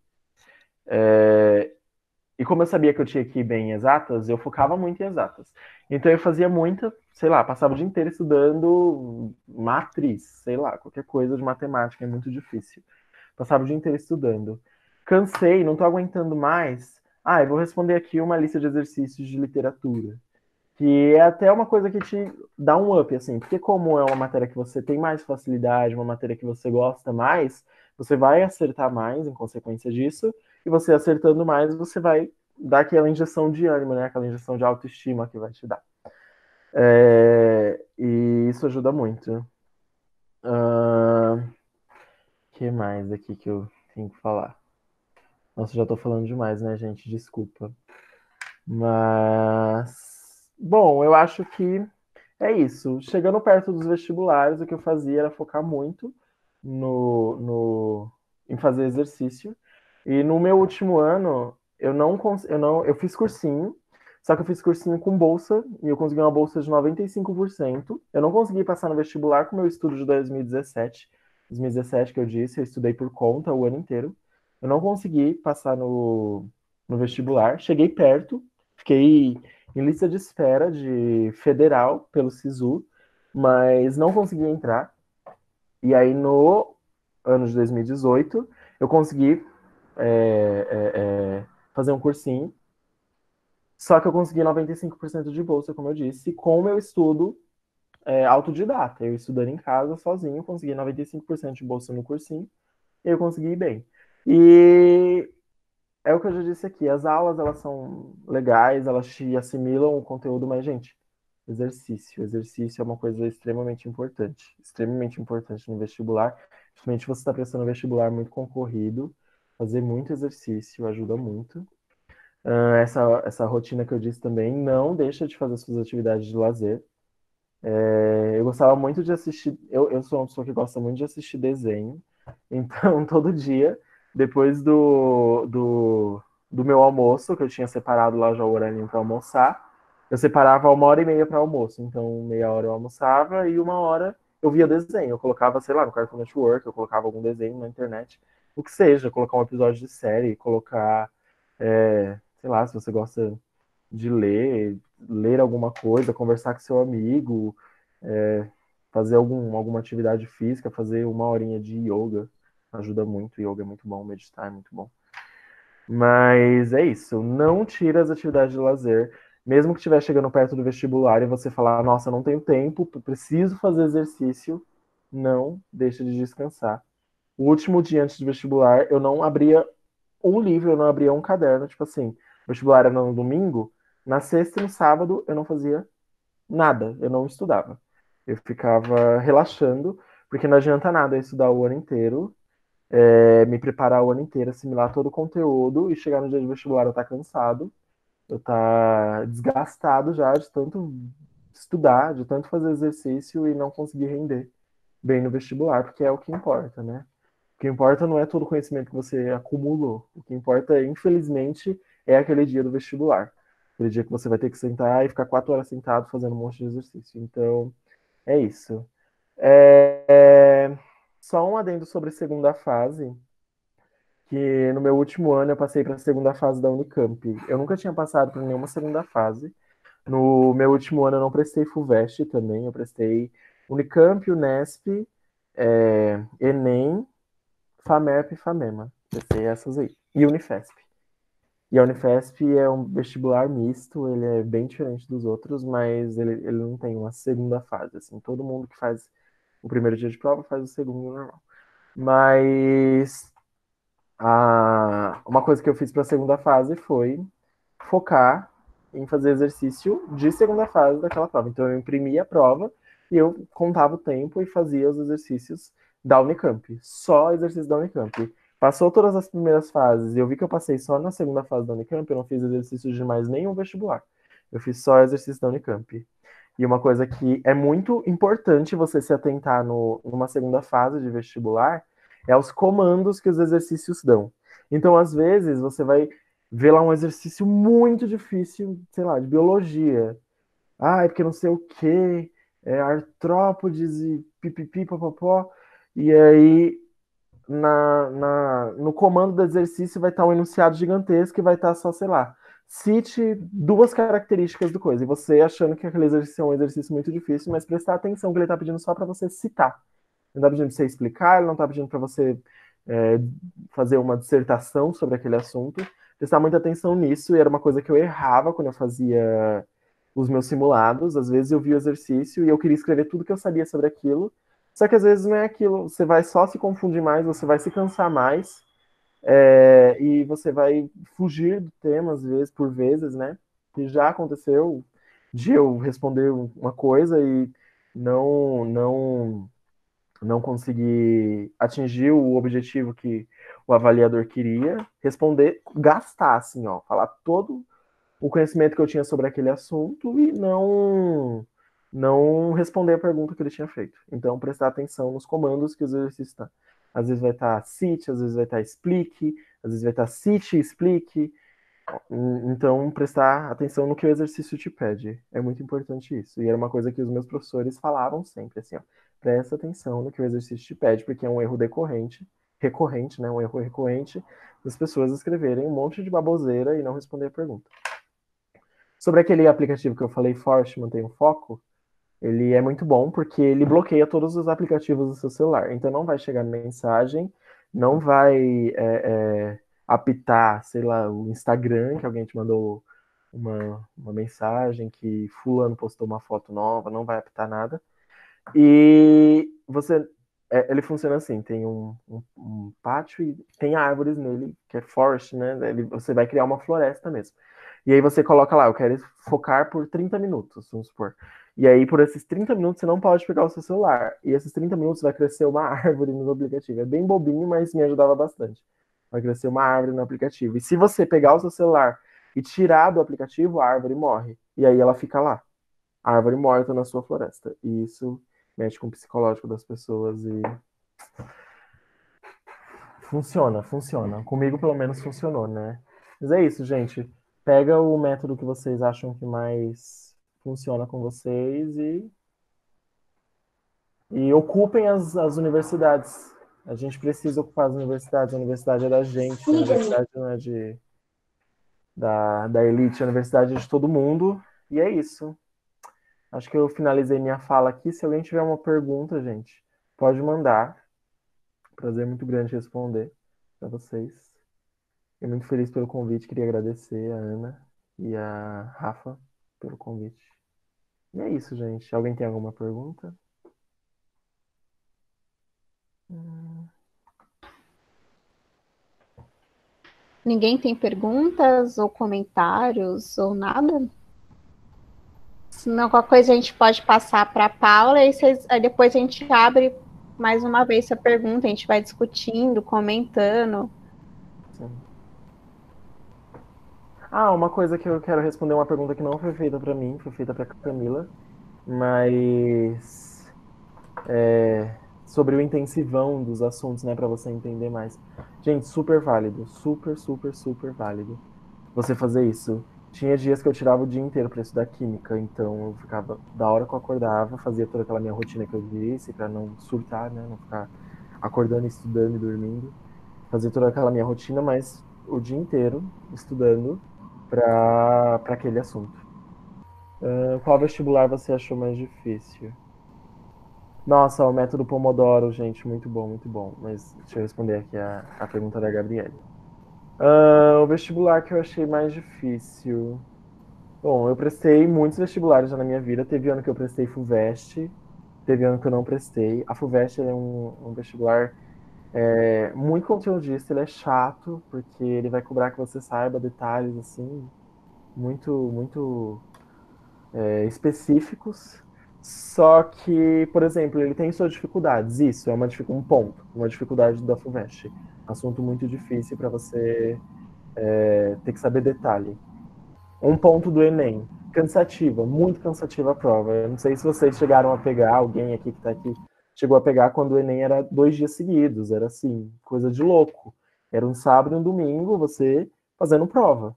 Speaker 5: E como eu sabia que eu tinha que ir bem em exatas, eu focava muito em exatas. Então, eu fazia muita, sei lá, passava o dia inteiro estudando matriz, sei lá, qualquer coisa de matemática, é muito difícil. Passava o dia inteiro estudando. Cansei, não tô aguentando mais. Eu vou responder aqui uma lista de exercícios de literatura. Que é até uma coisa que te dá um up, assim. Porque como é uma matéria que você tem mais facilidade, uma matéria que você gosta mais, você vai acertar mais em consequência disso. E você acertando mais, você vai dar aquela injeção de ânimo, né? Aquela injeção de autoestima que vai te dar. E isso ajuda muito. Que mais aqui que eu tenho que falar? Nossa, já tô falando demais, né, gente? Desculpa. Mas, bom, eu acho que É isso. Chegando perto dos vestibulares, o que eu fazia era focar muito em fazer exercício. E no meu último ano, eu fiz cursinho, só que eu fiz cursinho com bolsa, e eu consegui uma bolsa de 95%. Eu não consegui passar no vestibular com o meu estudo de 2017. 2017, que eu disse, eu estudei por conta o ano inteiro. Eu não consegui passar no vestibular. Cheguei perto, fiquei em lista de espera de federal pelo SISU, mas não consegui entrar. E aí, no ano de 2018, eu consegui fazer um cursinho. Só que eu consegui 95% de bolsa, como eu disse, com o meu estudo autodidata. Eu estudando em casa, sozinho, consegui 95% de bolsa no cursinho e eu consegui ir bem. E é o que eu já disse aqui, as aulas, elas são legais, elas te assimilam o conteúdo, mas, gente, exercício é uma coisa extremamente importante no vestibular, principalmente se você está prestando um vestibular muito concorrido, fazer muito exercício ajuda muito. Essa rotina que eu disse também, não deixa de fazer suas atividades de lazer. Eu gostava muito de assistir, eu sou uma pessoa que gosta muito de assistir desenho, então todo dia, depois do meu almoço, que eu tinha separado lá já o horário para almoçar, eu separava 1h30 para almoço, então meia hora eu almoçava e 1 hora eu via desenho, eu colocava, sei lá, no Cartoon Network, eu colocava algum desenho na internet, o que seja, colocar um episódio de série, colocar, sei lá, se você gosta de ler alguma coisa, conversar com seu amigo, fazer alguma atividade física, fazer 1 horinha de yoga, ajuda muito, yoga é muito bom, meditar é muito bom. Mas é isso, não tira as atividades de lazer, mesmo que estiver chegando perto do vestibular e você falar, nossa, não tenho tempo, preciso fazer exercício, não deixa de descansar. O último dia antes do vestibular, eu não abria um livro, eu não abria um caderno, tipo assim, o vestibular era no domingo, na sexta e no sábado eu não fazia nada, eu não estudava. Eu ficava relaxando, porque não adianta nada eu estudar o ano inteiro, me preparar o ano inteiro, assimilar todo o conteúdo e chegar no dia de vestibular eu estar cansado, eu estar desgastado já de tanto estudar, de tanto fazer exercício e não conseguir render bem no vestibular, porque é o que importa, né? O que importa não é todo o conhecimento que você acumulou. O que importa, infelizmente, é aquele dia do vestibular. Aquele dia que você vai ter que sentar e ficar 4 horas sentado fazendo um monte de exercício. Então, é isso. Só um adendo sobre a segunda fase, que no meu último ano eu passei para a segunda fase da Unicamp. Eu nunca tinha passado por nenhuma segunda fase. No meu último ano eu não prestei FUVEST também, eu prestei Unicamp, Unesp, Enem, FAMERP e FAMEMA. Prestei essas aí. E Unifesp. E a Unifesp é um vestibular misto, ele é bem diferente dos outros, mas ele não tem uma segunda fase. Assim, todo mundo que faz o primeiro dia de prova faz o segundo normal. Mas uma coisa que eu fiz para a segunda fase foi focar em fazer exercício de segunda fase daquela prova. Então eu imprimia a prova e eu contava o tempo e fazia os exercícios da Unicamp. Só exercício da Unicamp. Passou todas as primeiras fases e eu vi que eu passei só na segunda fase da Unicamp, eu não fiz exercício de mais nenhum vestibular. Eu fiz só exercício da Unicamp. E uma coisa que é muito importante você se atentar numa segunda fase de vestibular é os comandos que os exercícios dão. Então, às vezes, você vai ver lá um exercício muito difícil, sei lá, de biologia. Ah, é porque não sei o quê, artrópodes e pipipi, popopó. E aí, no comando do exercício vai estar um enunciado gigantesco e vai estar só, sei lá, cite 2 características do coisa. E você achando que aquele exercício é um exercício muito difícil, mas prestar atenção que ele está pedindo só para você citar. Ele não está pedindo para você explicar, ele não está pedindo para você fazer uma dissertação sobre aquele assunto. Prestar muita atenção nisso, e era uma coisa que eu errava quando eu fazia os meus simulados. Às vezes eu via o exercício e eu queria escrever tudo que eu sabia sobre aquilo, só que às vezes não é aquilo, você vai só se confundir mais, você vai se cansar mais, e você vai fugir do tema, às vezes, por vezes, né? Que já aconteceu de eu responder uma coisa e não conseguir atingir o objetivo que o avaliador queria, responder, gastar, assim, ó, falar todo o conhecimento que eu tinha sobre aquele assunto e não responder a pergunta que ele tinha feito. Então, prestar atenção nos comandos que o exercício está. Às vezes vai estar cite, às vezes vai estar explique, às vezes vai estar cite e explique. Então, prestar atenção no que o exercício te pede. É muito importante isso. E era uma coisa que os meus professores falavam sempre, assim, ó, presta atenção no que o exercício te pede, porque é um erro recorrente, né? Um erro recorrente das pessoas escreverem um monte de baboseira e não responder a pergunta. Sobre aquele aplicativo que eu falei, Forest, Mantenha o Foco, ele é muito bom porque ele bloqueia todos os aplicativos do seu celular. Então não vai chegar mensagem, não vai apitar, sei lá, o Instagram, que alguém te mandou uma mensagem que fulano postou uma foto nova, não vai apitar nada. E ele funciona assim, tem um pátio e tem árvores nele, que é forest, né? Você vai criar uma floresta mesmo. E aí você coloca lá, eu quero focar por 30 minutos, vamos supor. E aí, por esses 30 minutos, você não pode pegar o seu celular. E esses 30 minutos vai crescer uma árvore no aplicativo. É bem bobinho, mas me ajudava bastante. Vai crescer uma árvore no aplicativo. E se você pegar o seu celular e tirar do aplicativo, a árvore morre. E aí ela fica lá. A árvore morta na sua floresta. E isso mexe com o psicológico das pessoas e funciona. Comigo, pelo menos, funcionou, né? Mas é isso, gente. Pega o método que vocês acham que mais funciona com vocês e ocupem as universidades. A gente precisa ocupar as universidades. A universidade é da gente. A universidade não é da elite. A universidade é de todo mundo. E é isso. Acho que eu finalizei minha fala aqui. Se alguém tiver uma pergunta, gente, pode mandar. Prazer muito grande responder para vocês. Fiquei muito feliz pelo convite. Queria agradecer a Ana e a Rafa pelo convite. E é isso, gente. Alguém tem alguma pergunta?
Speaker 4: Ninguém tem perguntas ou comentários ou nada? Senão, qualquer coisa a gente pode passar para a Paula e aí depois a gente abre mais uma vez essa pergunta, a gente vai discutindo, comentando.
Speaker 5: Sim. Uma coisa que eu quero responder, uma pergunta que não foi feita para mim, foi feita para Camila, mas sobre o intensivão dos assuntos, né, para você entender mais. Gente, super válido, super válido você fazer isso. Tinha dias que eu tirava o dia inteiro para estudar química, então eu ficava, da hora que eu acordava, fazia toda aquela minha rotina que eu disse, para não surtar, né, não ficar acordando, estudando e dormindo. Fazia toda aquela minha rotina, mas o dia inteiro estudando para aquele assunto. Qual vestibular você achou mais difícil? Nossa, o método Pomodoro, gente, muito bom, muito bom. Mas deixa eu responder aqui a pergunta da Gabriele. O vestibular que eu achei mais difícil. Bom, eu prestei muitos vestibulares já na minha vida. Teve ano que eu prestei FUVEST, teve ano que eu não prestei. A FUVEST é um vestibular muito conteudista, ele é chato, porque ele vai cobrar que você saiba detalhes, assim, muito específicos. Só que, por exemplo, ele tem suas dificuldades. Isso é um ponto, uma dificuldade da FUVEST. Assunto muito difícil para você ter que saber detalhe. Um ponto do Enem, cansativa, muito cansativa a prova. Eu não sei se vocês chegaram a pegar, alguém aqui que está aqui chegou a pegar quando o Enem era 2 dias seguidos, era assim, coisa de louco. Era um sábado e um domingo, você fazendo prova.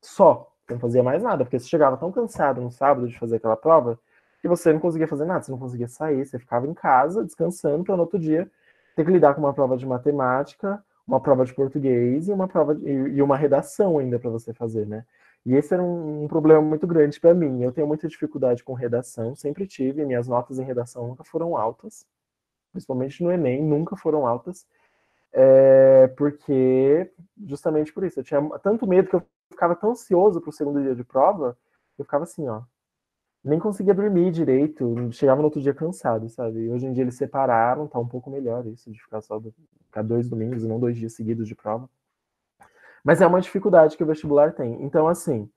Speaker 5: Só, você não fazia mais nada, porque você chegava tão cansado no sábado de fazer aquela prova, que você não conseguia fazer nada, você não conseguia sair, você ficava em casa, descansando, para no outro dia ter que lidar com uma prova de matemática, uma prova de português e uma redação ainda para você fazer, né? E esse era um problema muito grande para mim. Eu tenho muita dificuldade com redação, sempre tive. Minhas notas em redação nunca foram altas, principalmente no Enem, nunca foram altas, porque justamente por isso. Eu tinha tanto medo que eu ficava tão ansioso para o segundo dia de prova, eu ficava assim, ó, nem conseguia dormir direito, chegava no outro dia cansado, sabe? E hoje em dia eles separaram, tá um pouco melhor isso, de ficar 2 domingos e não 2 dias seguidos de prova. Mas é uma dificuldade que o vestibular tem. Então, assim,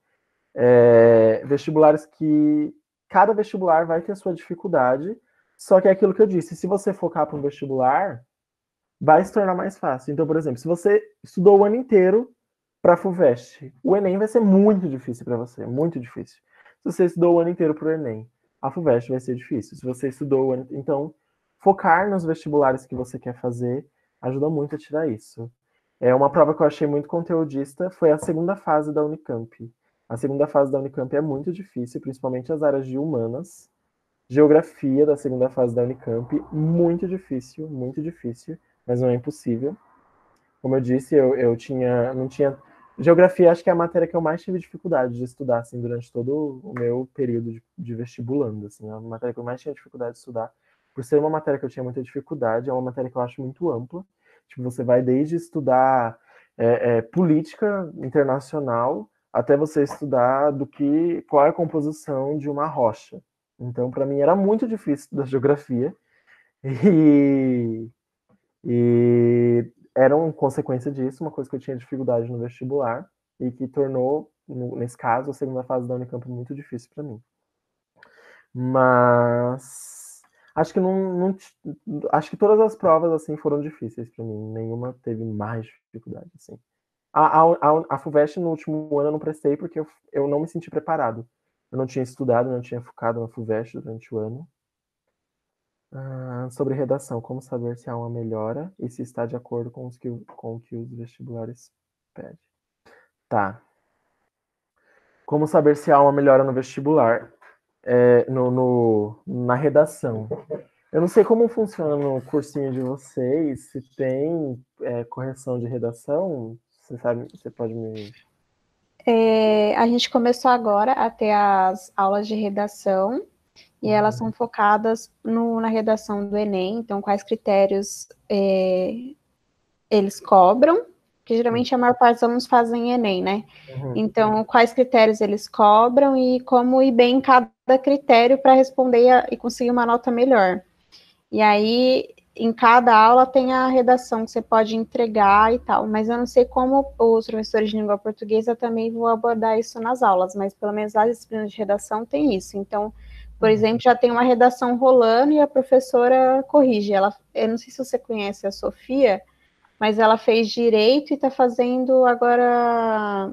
Speaker 5: vestibulares que... Cada vestibular vai ter a sua dificuldade, só que é aquilo que eu disse, se você focar para um vestibular, vai se tornar mais fácil. Então, por exemplo, se você estudou o ano inteiro para a FUVEST, o Enem vai ser muito difícil para você, muito difícil. Se você estudou o ano inteiro para o Enem. a FUVEST vai ser difícil. Se você estudou, então focar nos vestibulares que você quer fazer ajuda muito a tirar isso. Uma prova que eu achei muito conteudista foi a segunda fase da Unicamp. A segunda fase da Unicamp é muito difícil, principalmente as áreas de humanas. Geografia da segunda fase da Unicamp, muito difícil, mas não é impossível. Como eu disse, não tinha. Geografia acho que é a matéria que eu mais tive dificuldade de estudar, assim, durante todo o meu período de vestibulando, assim, a matéria que eu mais tinha dificuldade de estudar, por ser uma matéria que eu tinha muita dificuldade, é uma matéria que eu acho muito ampla. Tipo, você vai desde estudar política internacional até você estudar qual é a composição de uma rocha. Então, para mim, era muito difícil estudar geografia. E era uma consequência disso, uma coisa que eu tinha dificuldade no vestibular e que tornou, nesse caso, a segunda fase da Unicamp muito difícil para mim. Mas acho que acho que todas as provas assim foram difíceis para mim, nenhuma teve mais dificuldade assim. A FUVEST no último ano eu não prestei porque eu não me senti preparado. Eu não tinha estudado, não tinha focado na FUVEST durante o ano. Sobre redação, como saber se há uma melhora e se está de acordo com o que os vestibulares pedem? Tá. Como saber se há uma melhora no vestibular? Na redação. Eu não sei como funciona no cursinho de vocês, se tem correção de redação. Você sabe, você pode me.
Speaker 4: A gente começou agora a ter as aulas de redação e elas são focadas na redação do Enem, então quais critérios eles cobram, que geralmente a maior parte dos alunos fazem Enem, né? Então, quais critérios eles cobram e como ir bem em cada critério para responder e conseguir uma nota melhor. E aí, em cada aula tem a redação que você pode entregar e tal, mas eu não sei como os professores de língua portuguesa também vão abordar isso nas aulas, mas pelo menos as disciplinas de redação tem isso. Então, por exemplo, já tem uma redação rolando e a professora corrige. Eu não sei se você conhece a Sofia, mas ela fez direito e está fazendo agora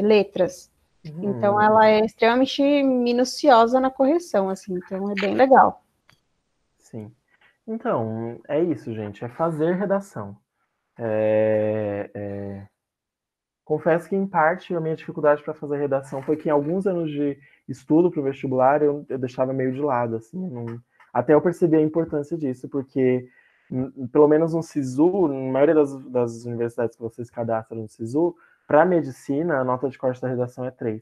Speaker 4: letras. Então, ela é extremamente minuciosa na correção, assim, então é bem legal.
Speaker 5: Sim. Então, é isso, gente, é fazer redação. Confesso que, em parte, a minha dificuldade para fazer redação foi que, em alguns anos de estudo para o vestibular, eu deixava meio de lado, assim, até eu percebi a importância disso, porque, pelo menos no SISU, na maioria das universidades que vocês cadastram no SISU, para medicina, a nota de corte da redação é 3.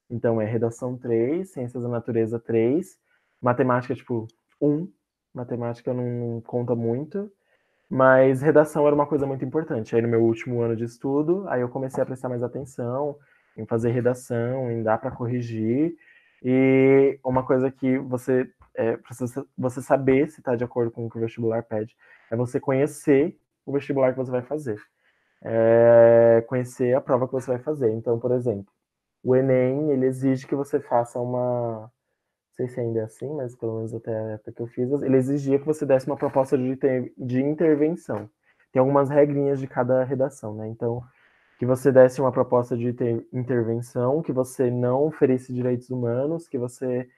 Speaker 5: Então, é redação 3, ciências da natureza 3, matemática, tipo, 1, matemática não conta muito, mas redação era uma coisa muito importante. Aí no meu último ano de estudo, aí eu comecei a prestar mais atenção em fazer redação, em dar para corrigir. E uma coisa que precisa você saber se está de acordo com o que o vestibular pede, é você conhecer o vestibular que você vai fazer. Conhecer a prova que você vai fazer. Então, por exemplo, o Enem, ele exige que você faça uma... Não sei se ainda é assim, mas pelo menos até a época que eu fiz, ele exigia que você desse uma proposta de intervenção. Tem algumas regrinhas de cada redação, né? Então, que você desse uma proposta de intervenção, que você não ferisse direitos humanos, que você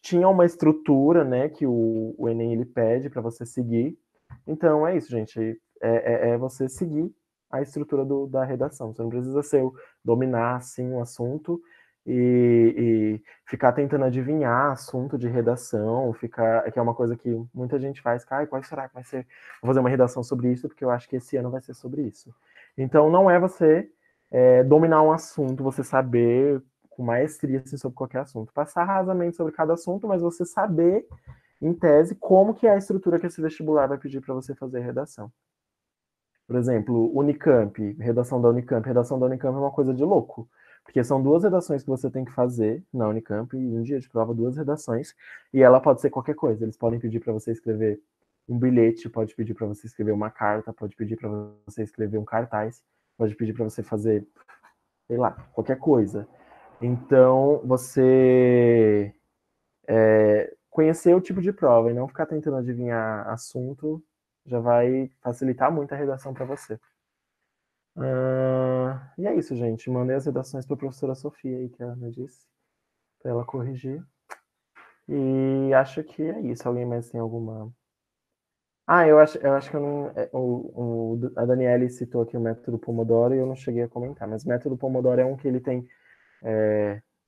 Speaker 5: tinha uma estrutura, né, que o Enem ele pede para você seguir. Então, é isso, gente. É você seguir a estrutura da redação. Você não precisa dominar, assim, um assunto e ficar tentando adivinhar assunto de redação, que é uma coisa que muita gente faz, qual será que vai ser? Vou fazer uma redação sobre isso, porque eu acho que esse ano vai ser sobre isso. Então, não é você dominar um assunto, você saber com maestria assim, sobre qualquer assunto. Passar rasamente sobre cada assunto, mas você saber, em tese, como que é a estrutura que esse vestibular vai pedir para você fazer redação. Por exemplo, Unicamp, redação da Unicamp. Redação da Unicamp é uma coisa de louco. Porque são 2 redações que você tem que fazer na Unicamp, e um dia de prova, 2 redações, e ela pode ser qualquer coisa. Eles podem pedir para você escrever um bilhete, pode pedir para você escrever uma carta, pode pedir para você escrever um cartaz, pode pedir para você fazer, sei lá, qualquer coisa. Então, você conhecer o tipo de prova e não ficar tentando adivinhar assunto já vai facilitar muito a redação para você. E é isso, gente. Mandei as redações para a professora Sofia aí, que ela me disse, para ela corrigir. E acho que é isso. Alguém mais tem alguma... Ah, eu acho que eu não... a Daniele citou aqui o método Pomodoro e eu não cheguei a comentar, mas o método Pomodoro é um que ele tem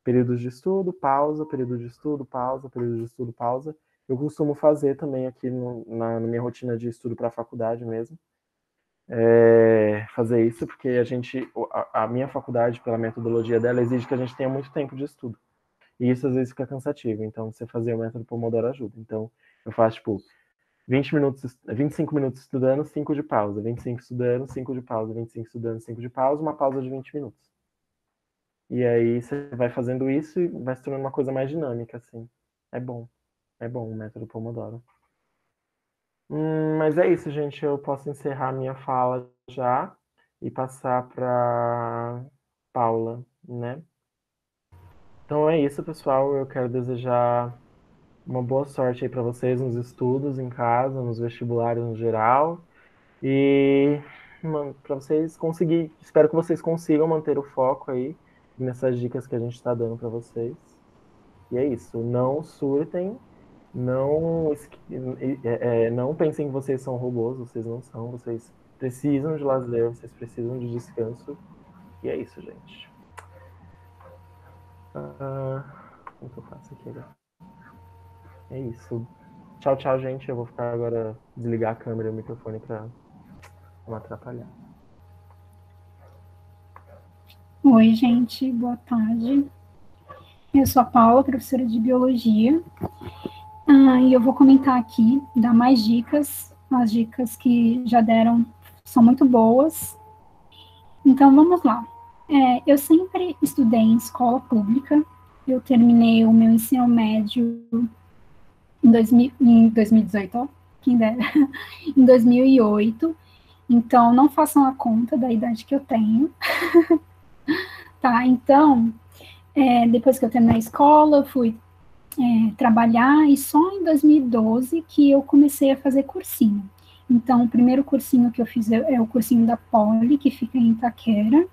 Speaker 5: períodos de estudo, pausa, período de estudo, pausa, período de estudo, pausa. Eu costumo fazer também aqui na minha rotina de estudo para a faculdade mesmo. Fazer isso, porque a minha faculdade, pela metodologia dela, exige que a gente tenha muito tempo de estudo. E isso às vezes fica cansativo. Então, você fazer o método Pomodoro ajuda. Então, eu faço, tipo, 25 minutos estudando, 5 de pausa. 25 estudando, 5 de pausa. 25 estudando, 5 de pausa, uma pausa de 20 minutos. E aí você vai fazendo isso e vai se tornando uma coisa mais dinâmica, assim. É bom o método Pomodoro. Mas é isso, gente. Eu posso encerrar minha fala já e passar para Paula, né? Então é isso, pessoal. Eu quero desejar uma boa sorte aí para vocês nos estudos em casa, nos vestibulares no geral. E para vocês espero que vocês consigam manter o foco aí nessas dicas que a gente está dando para vocês. E é isso. Não surtem, não pensem que vocês são robôs, vocês não são. Vocês precisam de lazer, vocês precisam de descanso. E é isso, gente. Como que eu faço aqui agora? É isso. Tchau, tchau, gente. Eu vou ficar agora, desligar a câmera e o microfone para não atrapalhar.
Speaker 3: Oi, gente. Boa tarde. Eu sou a Paula, professora de Biologia. E eu vou comentar aqui, dar mais dicas. As dicas que já deram são muito boas. Então, vamos lá. Eu sempre estudei em escola pública. Eu terminei o meu ensino médio em 2018, ó, quem dera, em 2008. Então, não façam a conta da idade que eu tenho. Tá, então, depois que eu terminei a escola, eu fui trabalhar, e só em 2012 que eu comecei a fazer cursinho. Então, o primeiro cursinho que eu fiz é o cursinho da Poli, que fica em Itaquera.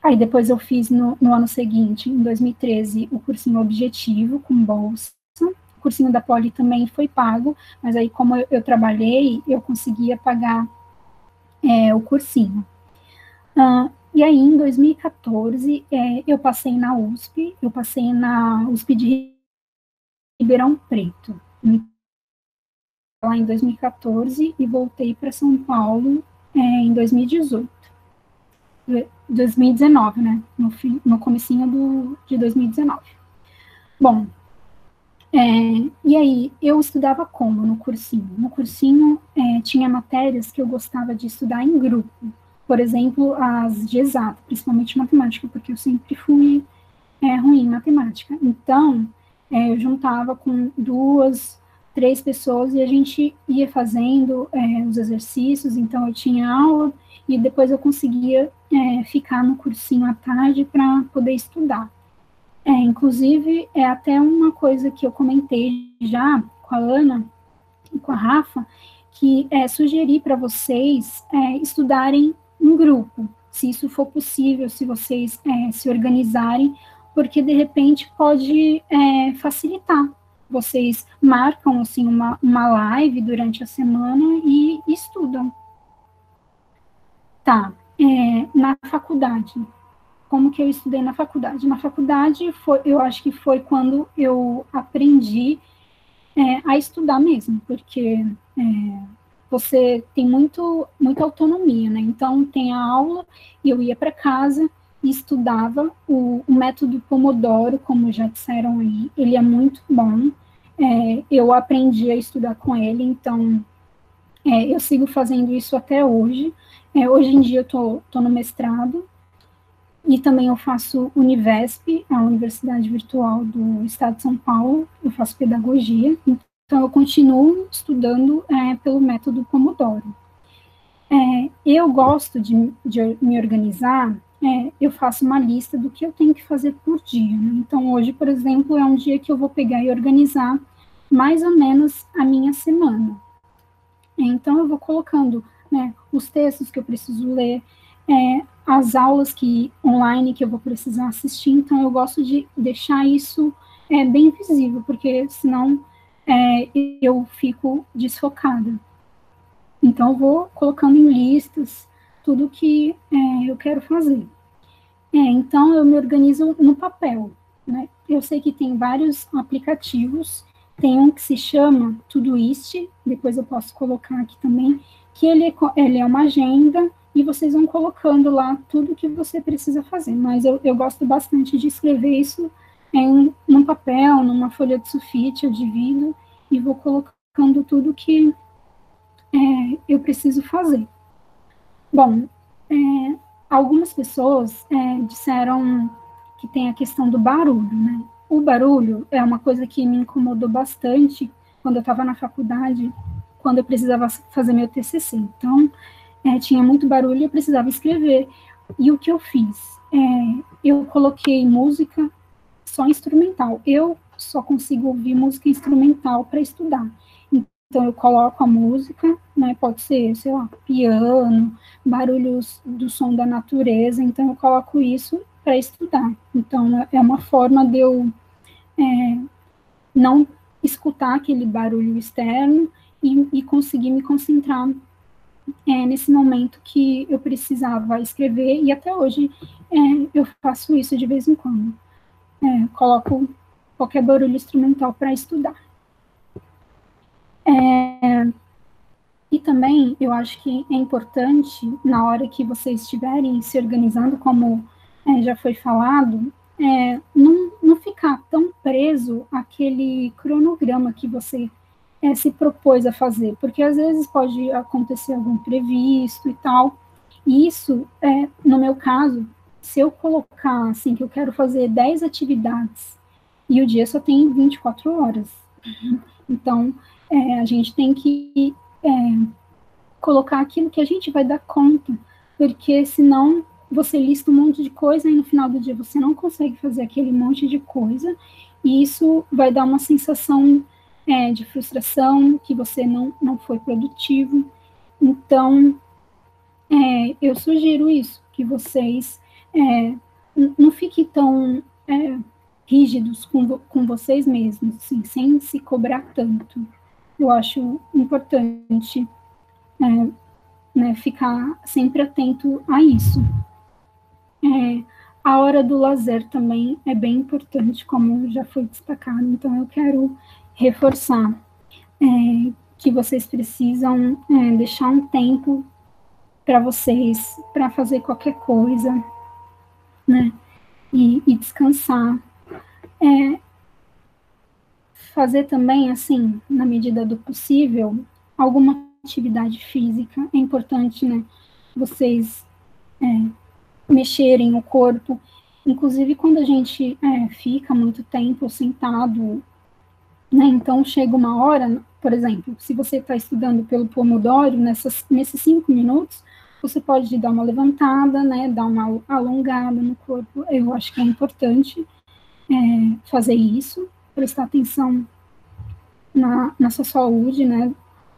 Speaker 3: Aí depois eu fiz no ano seguinte, em 2013, o cursinho objetivo, com bolsa. O cursinho da Poli também foi pago, mas aí como eu trabalhei, eu conseguia pagar o cursinho. E aí, em 2014, eu passei na USP de Ribeirão Preto, lá em 2014, e voltei para São Paulo em 2019, né, no comecinho de 2019. Bom, e aí, eu estudava como no cursinho? No cursinho, tinha matérias que eu gostava de estudar em grupo, por exemplo, as de exato, principalmente matemática, porque eu sempre fui ruim em matemática. Então, eu juntava com 2, 3 pessoas e a gente ia fazendo os exercícios. Então, eu tinha aula e depois eu conseguia ficar no cursinho à tarde para poder estudar. Inclusive, é até uma coisa que eu comentei já com a Ana e com a Rafa, que sugerir para vocês estudarem em grupo, se isso for possível, se vocês se organizarem, porque de repente pode facilitar. Vocês marcam assim uma live durante a semana e estudam. Tá, na faculdade. Como que eu estudei na faculdade? Na faculdade, eu acho que foi quando eu aprendi a estudar mesmo, porque você tem muita autonomia, né? Então, tem a aula, e eu ia para casa e estudava o método Pomodoro, como já disseram aí, ele é muito bom. Eu aprendi a estudar com ele, então eu sigo fazendo isso até hoje. Hoje em dia eu tô no mestrado, e também eu faço Univesp, a Universidade Virtual do Estado de São Paulo, eu faço pedagogia, então eu continuo estudando pelo método Pomodoro. Eu gosto de me organizar, eu faço uma lista do que eu tenho que fazer por dia, né? Então hoje, por exemplo, é um dia que eu vou pegar e organizar mais ou menos a minha semana. Então eu vou colocando, né, os textos que eu preciso ler, as aulas online que eu vou precisar assistir. Então eu gosto de deixar isso bem visível, porque senão eu fico desfocada. Então, eu vou colocando em listas tudo que eu quero fazer. Então, eu me organizo no papel, né? Eu sei que tem vários aplicativos, tem um que se chama Todoist, depois eu posso colocar aqui também, que ele é uma agenda e vocês vão colocando lá tudo que você precisa fazer. Mas eu gosto bastante de escrever isso num papel, numa folha de sulfite, eu divido e vou colocando tudo que eu preciso fazer. Bom, algumas pessoas disseram que tem a questão do barulho, né? O barulho é uma coisa que me incomodou bastante quando eu estava na faculdade, quando eu precisava fazer meu TCC. Então, tinha muito barulho e eu precisava escrever. E o que eu fiz? Eu coloquei música só instrumental. Eu só consigo ouvir música instrumental para estudar. Então, eu coloco a música, né? Pode ser, sei lá, piano, barulhos do som da natureza. Então, eu coloco isso para estudar. Então, é uma forma de eu não escutar aquele barulho externo e conseguir me concentrar nesse momento que eu precisava escrever. E até hoje eu faço isso de vez em quando. Coloco qualquer barulho instrumental para estudar. E também eu acho que é importante, na hora que vocês estiverem se organizando, como já foi falado, não ficar tão preso àquele cronograma que você se propôs a fazer, porque às vezes pode acontecer algum imprevisto e tal. E isso, no meu caso, se eu colocar assim, que eu quero fazer 10 atividades e o dia só tem 24 horas, então a gente tem que colocar aquilo que a gente vai dar conta, porque senão você lista um monte de coisa e no final do dia você não consegue fazer aquele monte de coisa, e isso vai dar uma sensação de frustração, que você não foi produtivo. Então, eu sugiro isso, que vocês não fiquem tão rígidos com vocês mesmos, assim, sem se cobrar tanto. Eu acho importante ficar sempre atento a isso. A hora do lazer também é bem importante, como já foi destacado, então eu quero reforçar que vocês precisam deixar um tempo para vocês, para fazer qualquer coisa, né, e descansar. Fazer também, assim, na medida do possível, alguma atividade física. É importante, né, vocês mexerem o corpo. Inclusive, quando a gente fica muito tempo sentado, né, então chega uma hora, por exemplo, se você está estudando pelo Pomodoro, nesses 5 minutos, você pode dar uma levantada, né, dar uma alongada no corpo. Eu acho que é importante fazer isso, prestar atenção na sua saúde, né,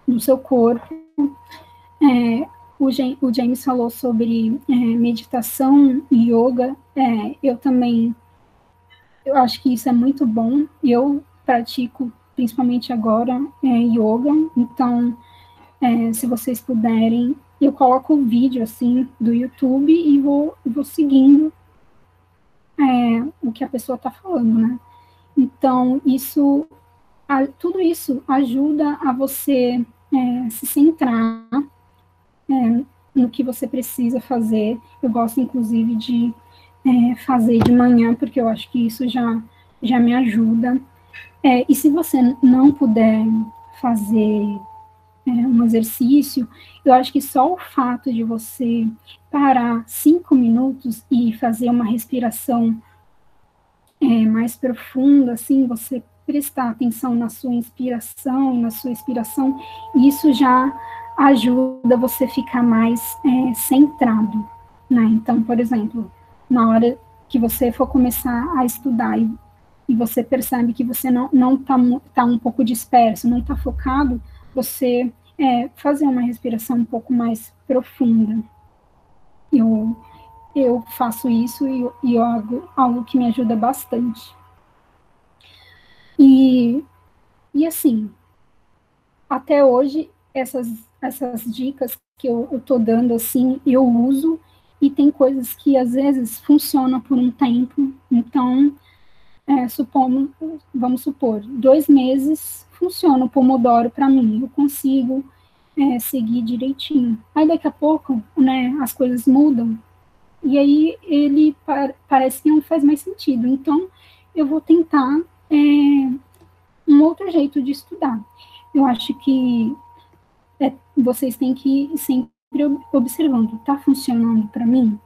Speaker 3: no seu corpo. O James falou sobre meditação e yoga. Eu também, eu acho que isso é muito bom. Eu pratico, principalmente agora, yoga. Então, se vocês puderem, eu coloco o vídeo, assim, do YouTube e vou seguindo o que a pessoa está falando, né? Então, tudo isso ajuda a você se centrar no que você precisa fazer. Eu gosto, inclusive, de fazer de manhã, porque eu acho que isso já me ajuda. E se você não puder fazer um exercício, eu acho que só o fato de você parar 5 minutos e fazer uma respiração mais profunda, assim, você prestar atenção na sua inspiração e na sua expiração, isso já ajuda você a ficar mais centrado, né? Então, por exemplo, na hora que você for começar a estudar e você percebe que você não tá um pouco disperso, não está focado, você fazer uma respiração um pouco mais profunda. Eu faço isso e algo que me ajuda bastante. E assim, até hoje, essas dicas que eu estou dando, assim, eu uso, e tem coisas que às vezes funcionam por um tempo. Então, vamos supor, 2 meses funciona o Pomodoro para mim, eu consigo seguir direitinho. Aí daqui a pouco, né, as coisas mudam, e aí ele parece que não faz mais sentido. Então, eu vou tentar um outro jeito de estudar. Eu acho que vocês têm que ir sempre observando, está funcionando para mim?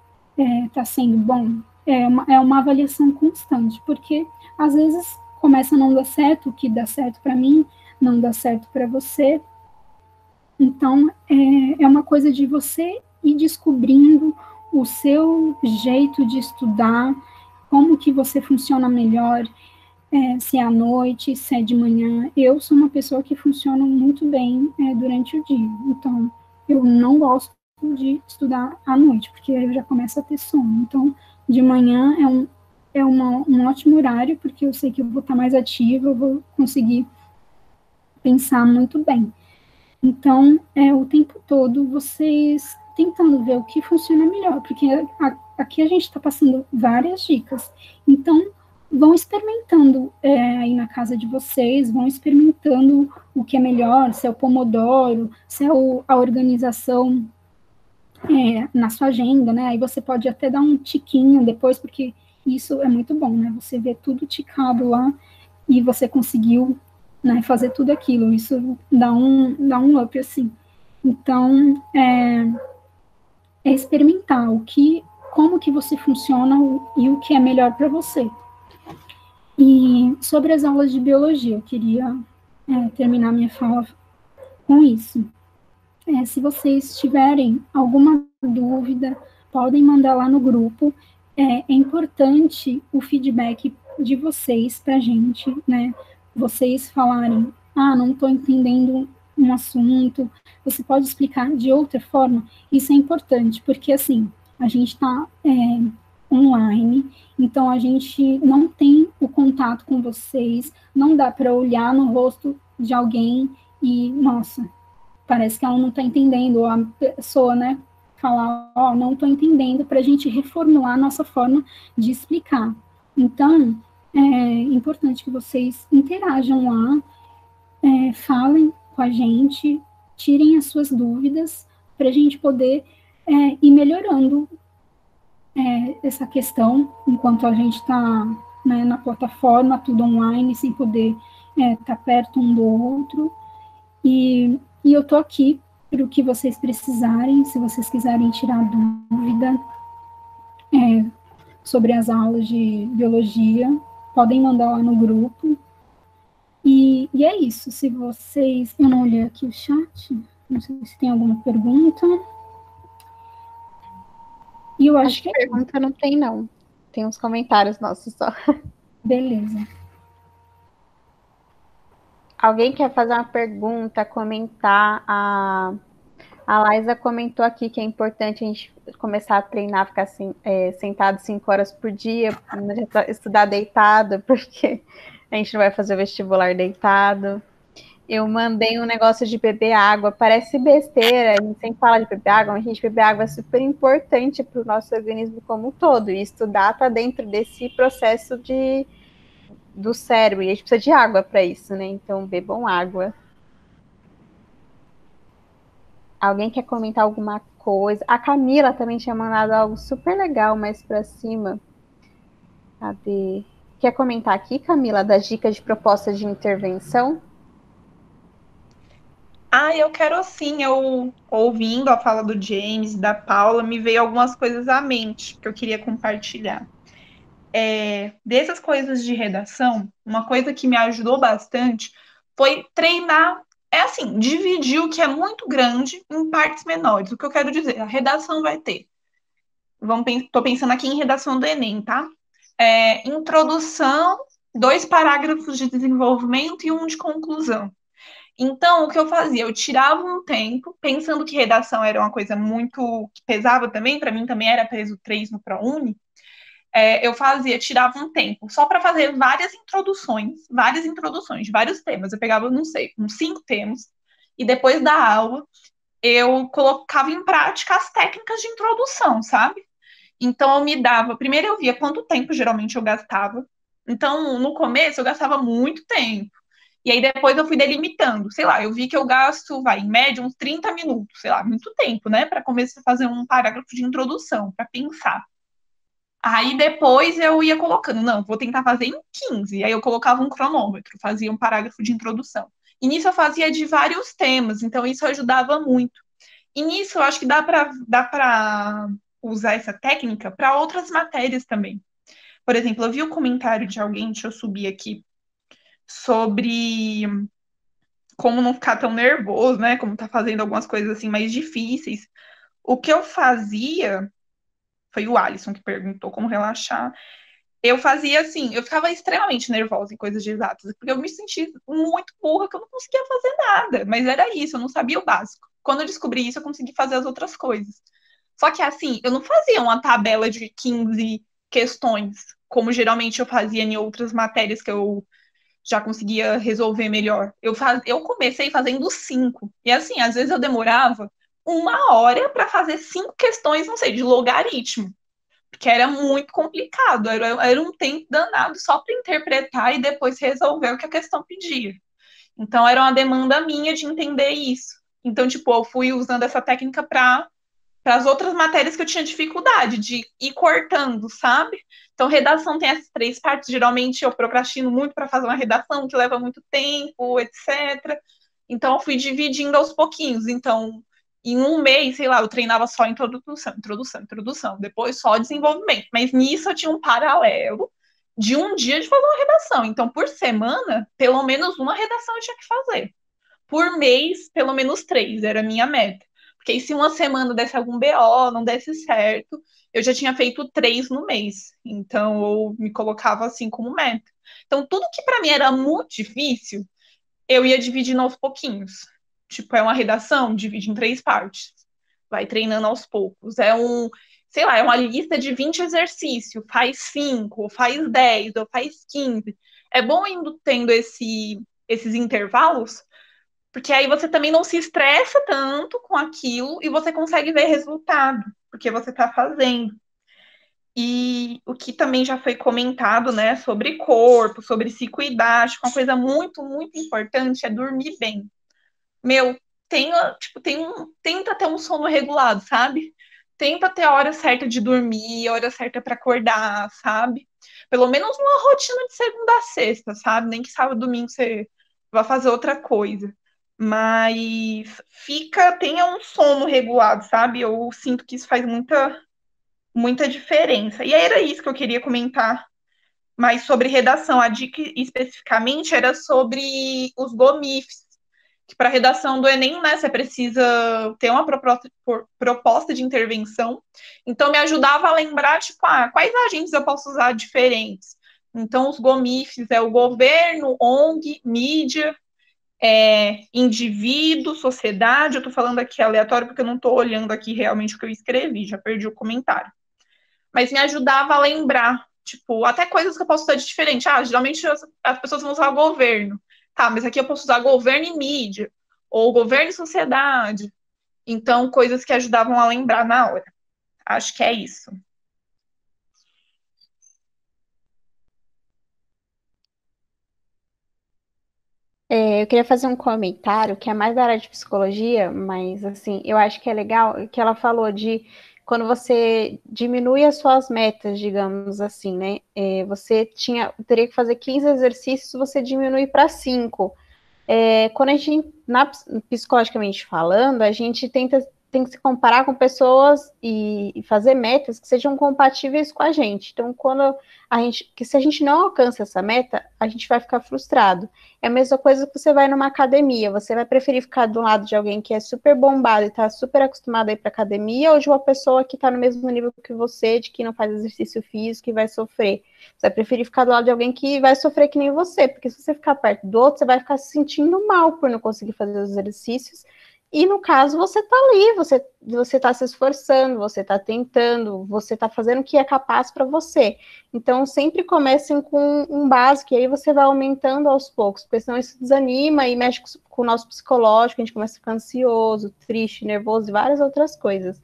Speaker 3: Está sendo bom? É uma avaliação constante, porque às vezes começa a não dar certo, o que dá certo para mim não dá certo para você. Então, é uma coisa de você ir descobrindo o seu jeito de estudar, como que você funciona melhor, se é à noite, se é de manhã. Eu sou uma pessoa que funciona muito bem durante o dia, então eu não gosto de estudar à noite, porque aí eu já começo a ter sono. Então, de manhã um ótimo horário, porque eu sei que eu vou estar mais ativa, eu vou conseguir pensar muito bem. Então, o tempo todo vocês tentando ver o que funciona melhor, porque aqui a gente está passando várias dicas. Então, vão experimentando aí na casa de vocês, vão experimentando o que é melhor, se é o Pomodoro, se é a organização na sua agenda, né? Aí você pode até dar um tiquinho depois, porque isso é muito bom, né? Você vê tudo ticado lá e você conseguiu, né, fazer tudo aquilo. Isso dá um up, assim. Então, experimentar como que você funciona e o que é melhor para você. E sobre as aulas de biologia, eu queria terminar minha fala com isso. Se vocês tiverem alguma dúvida, podem mandar lá no grupo. É importante o feedback de vocês para a gente, né? Vocês falarem, não estou entendendo um assunto, você pode explicar de outra forma. Isso é importante, porque assim, a gente está online, então a gente não tem o contato com vocês, não dá para olhar no rosto de alguém e, nossa, parece que ela não está entendendo, ou a pessoa, né, falar, não estou entendendo, para a gente reformular a nossa forma de explicar. Então, é importante que vocês interajam lá, falem com a gente, tirem as suas dúvidas, para a gente poder ir melhorando essa questão, enquanto a gente está, né, na plataforma, tudo online, sem poder estar perto um do outro. E eu estou aqui para o que vocês precisarem, se vocês quiserem tirar dúvida sobre as aulas de biologia, podem mandar lá no grupo. E é isso. Se vocês... Eu não olhei aqui o chat, não sei se tem alguma pergunta. E eu acho que
Speaker 4: pergunta não tem, não. Tem uns comentários nossos só.
Speaker 3: Beleza.
Speaker 4: Alguém quer fazer uma pergunta, comentar? A Laísa comentou aqui que é importante a gente começar a treinar, ficar assim, sentado 5 horas por dia, estudar deitado, porque a gente não vai fazer o vestibular deitado. Eu mandei um negócio de beber água, parece besteira, a gente sempre fala de beber água, mas a gente beber água é super importante para o nosso organismo como um todo, e estudar está dentro desse processo do cérebro, e a gente precisa de água para isso, né? Então, bebam água. Alguém quer comentar alguma coisa? A Camila também tinha mandado algo super legal mais para cima. Cadê? Quer comentar aqui, Camila, das dicas de propostas de intervenção?
Speaker 2: Eu quero sim. Eu, ouvindo a fala do James e da Paula, me veio algumas coisas à mente que eu queria compartilhar. Dessas coisas de redação, uma coisa que me ajudou bastante foi treinar, assim, dividir o que é muito grande em partes menores. O que eu quero dizer, a redação vai ter. Tô pensando aqui em redação do Enem, tá? Introdução, 2 parágrafos de desenvolvimento e 1 de conclusão. Então, o que eu fazia? Eu tirava um tempo, pensando que redação era uma coisa muito que pesava também, para mim também era peso 3 no ProUni. eu tirava um tempo só para fazer várias introduções de vários temas. Eu pegava, não sei, uns 5 temas, e depois da aula eu colocava em prática as técnicas de introdução, sabe? Então eu me dava, primeiro eu via quanto tempo geralmente eu gastava. Então, no começo eu gastava muito tempo. E aí depois eu fui delimitando, sei lá, eu vi que eu gasto, em média, uns 30 minutos, sei lá, muito tempo, né, para começar a fazer um parágrafo de introdução, para pensar. Aí depois eu ia colocando, não, vou tentar fazer em 15. Aí eu colocava um cronômetro, fazia um parágrafo de introdução. E nisso eu fazia de vários temas, então isso ajudava muito. E nisso eu acho que dá para usar essa técnica para outras matérias também. Por exemplo, eu vi um comentário de alguém, deixa eu subir aqui, sobre como não ficar tão nervoso, né? Como tá fazendo algumas coisas assim mais difíceis. O que eu fazia, foi o Alisson que perguntou como relaxar. Eu fazia assim, eu ficava extremamente nervosa em coisas de exatas, porque eu me sentia muito burra, que eu não conseguia fazer nada. Mas era isso, eu não sabia o básico. Quando eu descobri isso, eu consegui fazer as outras coisas. Só que assim, eu não fazia uma tabela de 15 questões, como geralmente eu fazia em outras matérias que eu já conseguia resolver melhor. Eu comecei fazendo 5. E assim, às vezes eu demorava 1 hora para fazer 5 questões, não sei, de logaritmo. Porque era muito complicado, era um tempo danado só para interpretar e depois resolver o que a questão pedia. Então, era uma demanda minha de entender isso. Então, tipo, eu fui usando essa técnica para as outras matérias que eu tinha dificuldade, de ir cortando, sabe? Então, redação tem essas 3 partes. Geralmente, eu procrastino muito para fazer uma redação que leva muito tempo, etc. Então, eu fui dividindo aos pouquinhos. Então, em um mês, sei lá, eu treinava só introdução, depois só desenvolvimento. Mas nisso eu tinha um paralelo de um dia de fazer uma redação. Então, por semana, pelo menos uma redação eu tinha que fazer. Por mês, pelo menos 3, era a minha meta. Porque aí, se uma semana desse algum BO, não desse certo, eu já tinha feito 3 no mês. Então, eu me colocava assim como meta. Então, tudo que para mim era muito difícil, eu ia dividindo aos pouquinhos. Tipo, é uma redação, divide em 3 partes. Vai treinando aos poucos. Sei lá, é uma lista de 20 exercícios. Faz 5, ou faz 10, ou faz 15. É bom indo tendo esses intervalos, porque aí você também não se estressa tanto com aquilo e você consegue ver resultado, porque você está fazendo. E o que também já foi comentado, né, sobre corpo, sobre se cuidar, acho que uma coisa muito, muito importante é dormir bem. Meu, tenta ter um sono regulado, sabe? Tenta ter a hora certa de dormir, a hora certa para acordar, sabe? Pelo menos uma rotina de segunda a sexta, sabe? Nem que sábado e domingo você vá fazer outra coisa. Mas tenha um sono regulado, sabe? Eu sinto que isso faz muita, muita diferença. E aí era isso que eu queria comentar mais sobre redação. A dica especificamente era sobre os GOMIFs, que para redação do Enem, né, você precisa ter uma proposta de intervenção. Então, me ajudava a lembrar, tipo, quais agentes eu posso usar diferentes. Então, os GOMIFs é o governo, ONG, mídia, indivíduo, sociedade. Eu estou falando aqui aleatório porque eu não estou olhando aqui realmente o que eu escrevi, já perdi o comentário. Mas me ajudava a lembrar, tipo, até coisas que eu posso usar de diferente. Geralmente as pessoas vão usar o governo. Tá, mas aqui eu posso usar governo e mídia, ou governo e sociedade. Então, coisas que ajudavam a lembrar na hora. Acho que é isso.
Speaker 4: Eu queria fazer um comentário que é mais da área de psicologia, mas assim, eu acho que é legal que ela falou de quando você diminui as suas metas, digamos assim, né? Você teria que fazer 15 exercícios, você diminui para 5. Quando a gente, psicologicamente falando, a gente tem que se comparar com pessoas e fazer metas que sejam compatíveis com a gente. Então, se a gente não alcança essa meta, a gente vai ficar frustrado. É a mesma coisa que você vai numa academia, você vai preferir ficar do lado de alguém que é super bombado e está super acostumado a ir para academia, ou de uma pessoa que está no mesmo nível que você, de que não faz exercício físico e vai sofrer. Você vai preferir ficar do lado de alguém que vai sofrer que nem você, porque se você ficar perto do outro, você vai ficar se sentindo mal por não conseguir fazer os exercícios, E no caso, você tá ali, você tá se esforçando, você tá tentando, você tá fazendo o que é capaz para você. Então, sempre comecem com um básico, e aí você vai aumentando aos poucos, porque senão isso desanima e mexe com o nosso psicológico, a gente começa a ficar ansioso, triste, nervoso e várias outras coisas.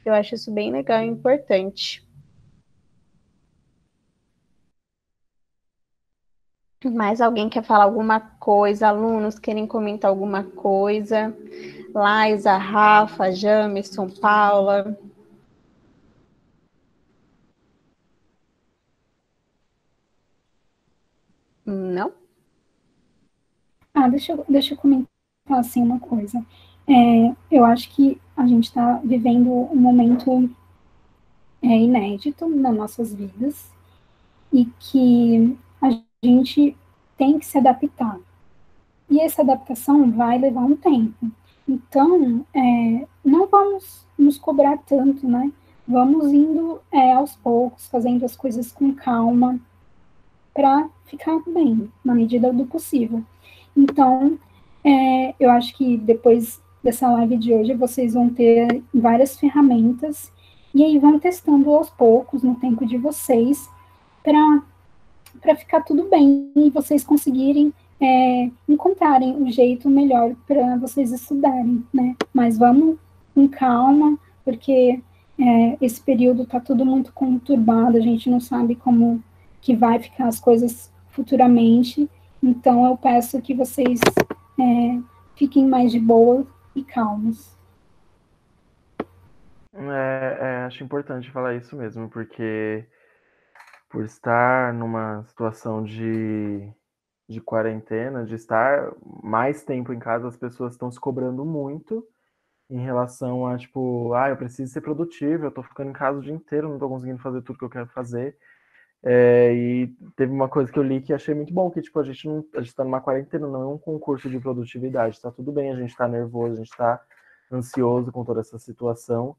Speaker 4: Eu acho isso bem legal e importante. Mais alguém quer falar alguma coisa? Alunos querem comentar alguma coisa? Laisa, Rafa, Jamerson, Paula. Não?
Speaker 3: Deixa eu comentar assim uma coisa. Eu acho que a gente está vivendo um momento inédito nas nossas vidas e que a gente tem que se adaptar. E essa adaptação vai levar um tempo. Então, não vamos nos cobrar tanto, né? Vamos indo aos poucos, fazendo as coisas com calma, para ficar bem, na medida do possível. Então, eu acho que depois dessa live de hoje, vocês vão ter várias ferramentas, e aí vão testando aos poucos, no tempo de vocês, para ficar tudo bem e vocês conseguirem encontrarem o jeito melhor para vocês estudarem, né? Mas vamos com calma, porque esse período está tudo muito conturbado, a gente não sabe como que vai ficar as coisas futuramente, então eu peço que vocês fiquem mais de boa e calmos.
Speaker 5: Acho importante falar isso mesmo, porque por estar numa situação de quarentena, de estar mais tempo em casa, as pessoas estão se cobrando muito em relação a, tipo, eu preciso ser produtivo, eu tô ficando em casa o dia inteiro, não tô conseguindo fazer tudo que eu quero fazer. E teve uma coisa que eu li que achei muito bom, que tipo, a gente tá numa quarentena, não é um concurso de produtividade, tá tudo bem, a gente tá nervoso, a gente tá ansioso com toda essa situação,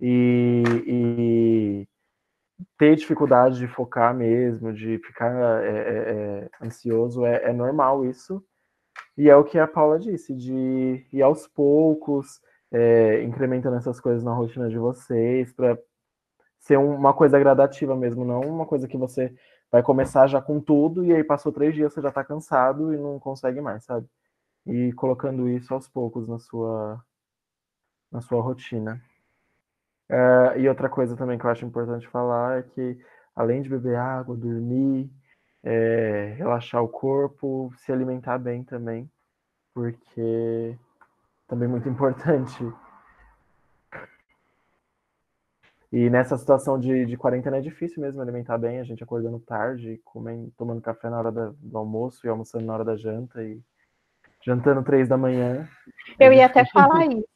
Speaker 5: e ter dificuldade de focar mesmo, de ficar ansioso, é normal isso, e é o que a Paula disse, de ir aos poucos, incrementando essas coisas na rotina de vocês, para ser uma coisa gradativa mesmo, não uma coisa que você vai começar já com tudo e aí passou 3 dias você já tá cansado e não consegue mais, sabe? E colocando isso aos poucos na sua rotina. E outra coisa também que eu acho importante falar é que, além de beber água, dormir, relaxar o corpo, se alimentar bem também, porque também é muito importante. E nessa situação de quarentena é difícil mesmo alimentar bem, a gente acordando tarde, tomando café na hora do almoço e almoçando na hora da janta e jantando 3 da manhã.
Speaker 4: Eu ia até falar isso,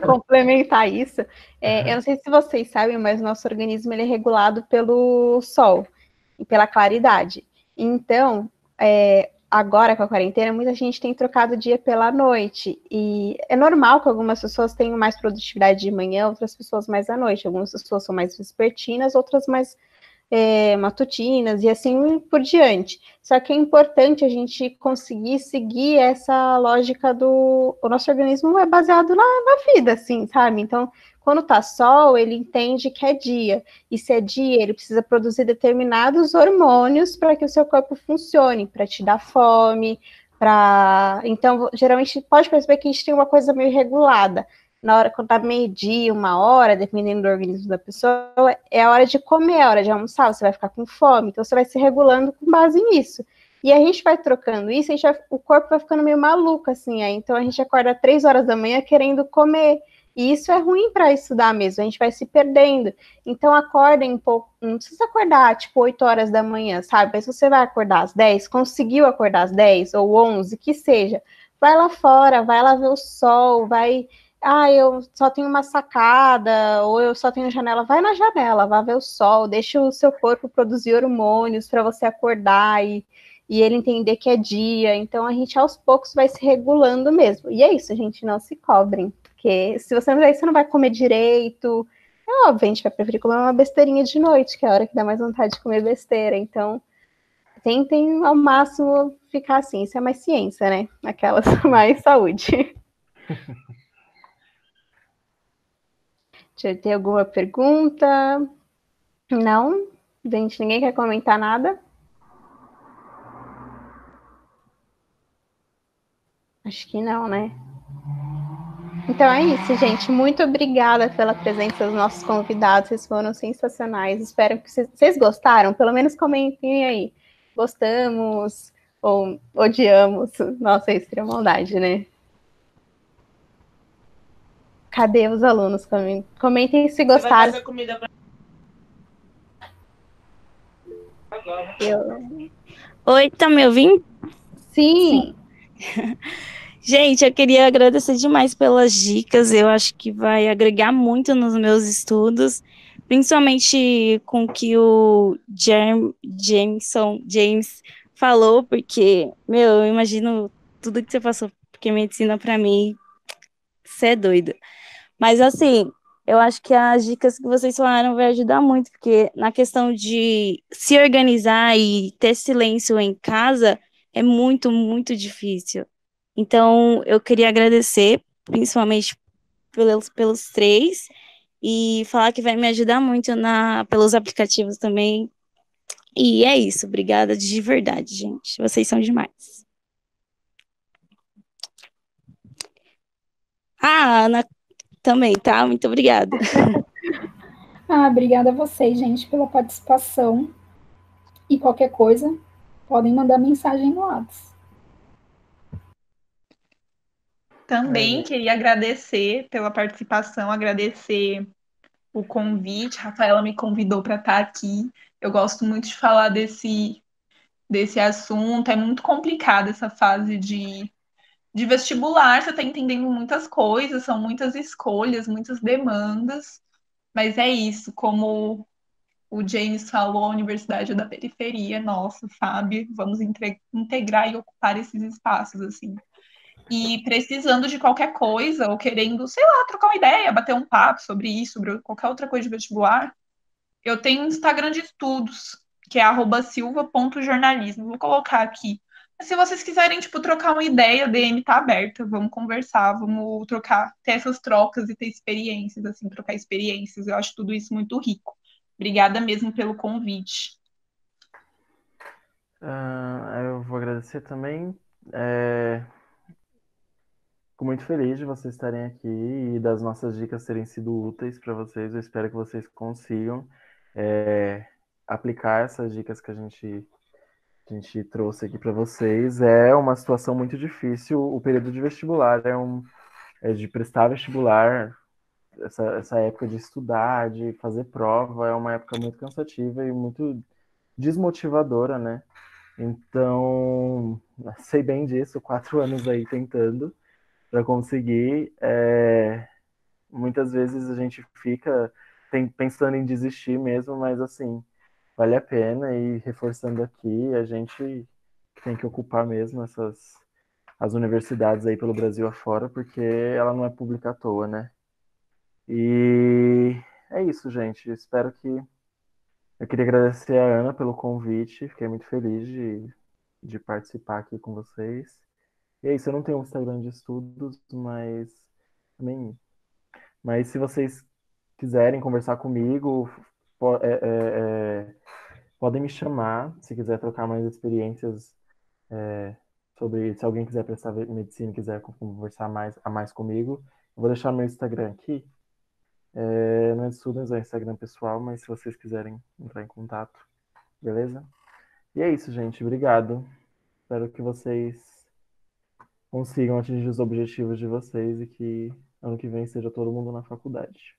Speaker 4: complementar isso. Eu não sei se vocês sabem, mas o nosso organismo ele é regulado pelo sol e pela claridade. Então, agora com a quarentena, muita gente tem trocado o dia pela noite. E é normal que algumas pessoas tenham mais produtividade de manhã, outras pessoas mais à noite. Algumas pessoas são mais vespertinas, outras mais matutinas e assim por diante. Só que é importante a gente conseguir seguir essa lógica o nosso organismo é baseado na vida, assim, sabe? Então, quando tá sol, ele entende que é dia. E se é dia, ele precisa produzir determinados hormônios para que o seu corpo funcione, para te dar fome, Então, geralmente, pode perceber que a gente tem uma coisa meio regulada. Na hora, quando tá meio-dia, 1 hora, dependendo do organismo da pessoa, é a hora de comer, é a hora de almoçar, você vai ficar com fome, então você vai se regulando com base nisso. E a gente vai trocando isso, o corpo vai ficando meio maluco, assim, então a gente acorda 3 horas da manhã querendo comer, e isso é ruim para estudar mesmo, a gente vai se perdendo. Então acordem um pouco, não precisa acordar, tipo, 8 horas da manhã, sabe? Mas se você vai acordar às 10, conseguiu acordar às 10 ou 11, que seja, vai lá fora, vai lá ver o sol, vai... eu só tenho uma sacada, ou eu só tenho janela, vai na janela, vai ver o sol, deixa o seu corpo produzir hormônios para você acordar e ele entender que é dia. Então a gente aos poucos vai se regulando mesmo. E é isso, a gente não se cobrem, porque se você não fizer isso, você não vai comer direito. É óbvio, a gente vai preferir comer uma besteirinha de noite, que é a hora que dá mais vontade de comer besteira. Então, tentem ao máximo ficar assim. Isso é mais ciência, né? Aquelas mais saúde. Deixa eu ter alguma pergunta? Não? Gente, ninguém quer comentar nada? Acho que não, né? Então é isso, gente. Muito obrigada pela presença dos nossos convidados. Vocês foram sensacionais. Espero que vocês gostaram. Pelo menos comentem aí. Gostamos ou odiamos. Nossa, isso seria maldade, né? Cadê os alunos? Comentem se
Speaker 2: Você vai
Speaker 4: gostaram.
Speaker 2: fazer comida pra
Speaker 4: Eu...
Speaker 6: Oi, tá me ouvindo?
Speaker 4: Sim.
Speaker 6: Gente, eu queria agradecer demais pelas dicas. Eu acho que vai agregar muito nos meus estudos, principalmente com o que o James falou, porque, meu, eu imagino tudo que você passou, porque medicina pra mim, você é doido. Mas assim, eu acho que as dicas que vocês falaram vai ajudar muito, porque na questão de se organizar e ter silêncio em casa é muito, muito difícil. Então, eu queria agradecer, principalmente pelos três, e falar que vai me ajudar muito pelos aplicativos também. E é isso, obrigada de verdade, gente. Vocês são demais. A Ana também, tá? Muito obrigada.
Speaker 3: Obrigada a vocês, gente, pela participação. E qualquer coisa, podem mandar mensagem no WhatsApp.
Speaker 2: Também queria agradecer pela participação, agradecer o convite. A Rafaela me convidou para estar aqui. Eu gosto muito de falar desse assunto. É muito complicado essa fase de vestibular. Você está entendendo muitas coisas, são muitas escolhas, muitas demandas. Mas é isso, como o James falou, a universidade é da periferia, nossa, sabe? Vamos integrar e ocupar esses espaços, assim. E precisando de qualquer coisa, ou querendo, sei lá, trocar uma ideia, bater um papo sobre isso, sobre qualquer outra coisa de vestibular, eu tenho um Instagram de estudos, que é @silva.jornalismo. Vou colocar aqui. Mas se vocês quiserem, tipo, trocar uma ideia, a DM tá aberta, vamos conversar, vamos trocar, ter essas trocas e ter experiências, assim, trocar experiências. Eu acho tudo isso muito rico. Obrigada mesmo pelo convite.
Speaker 5: Eu vou agradecer também. Fico muito feliz de vocês estarem aqui e das nossas dicas terem sido úteis para vocês. Eu espero que vocês consigam aplicar essas dicas que a gente trouxe aqui para vocês. É uma situação muito difícil. O período de vestibular é de prestar vestibular. Essa época de estudar, de fazer prova, é uma época muito cansativa e muito desmotivadora, né? Então, sei bem disso, 4 anos aí tentando para conseguir. Muitas vezes a gente fica pensando em desistir mesmo, mas assim, vale a pena. E reforçando aqui, a gente tem que ocupar mesmo as universidades aí pelo Brasil afora, porque ela não é pública à toa, né? E é isso, gente. Espero que. Eu queria agradecer a Ana pelo convite, fiquei muito feliz de participar aqui com vocês. E é isso, eu não tenho um Instagram de estudos, mas também. Mas se vocês quiserem conversar comigo, podem me chamar, se quiser trocar mais experiências sobre, se alguém quiser prestar medicina e quiser conversar mais comigo, eu vou deixar meu Instagram aqui. Não é estudos, é Instagram pessoal, mas se vocês quiserem entrar em contato, beleza? E é isso, gente. Obrigado. Espero que vocês consigam atingir os objetivos de vocês e que ano que vem seja todo mundo na faculdade.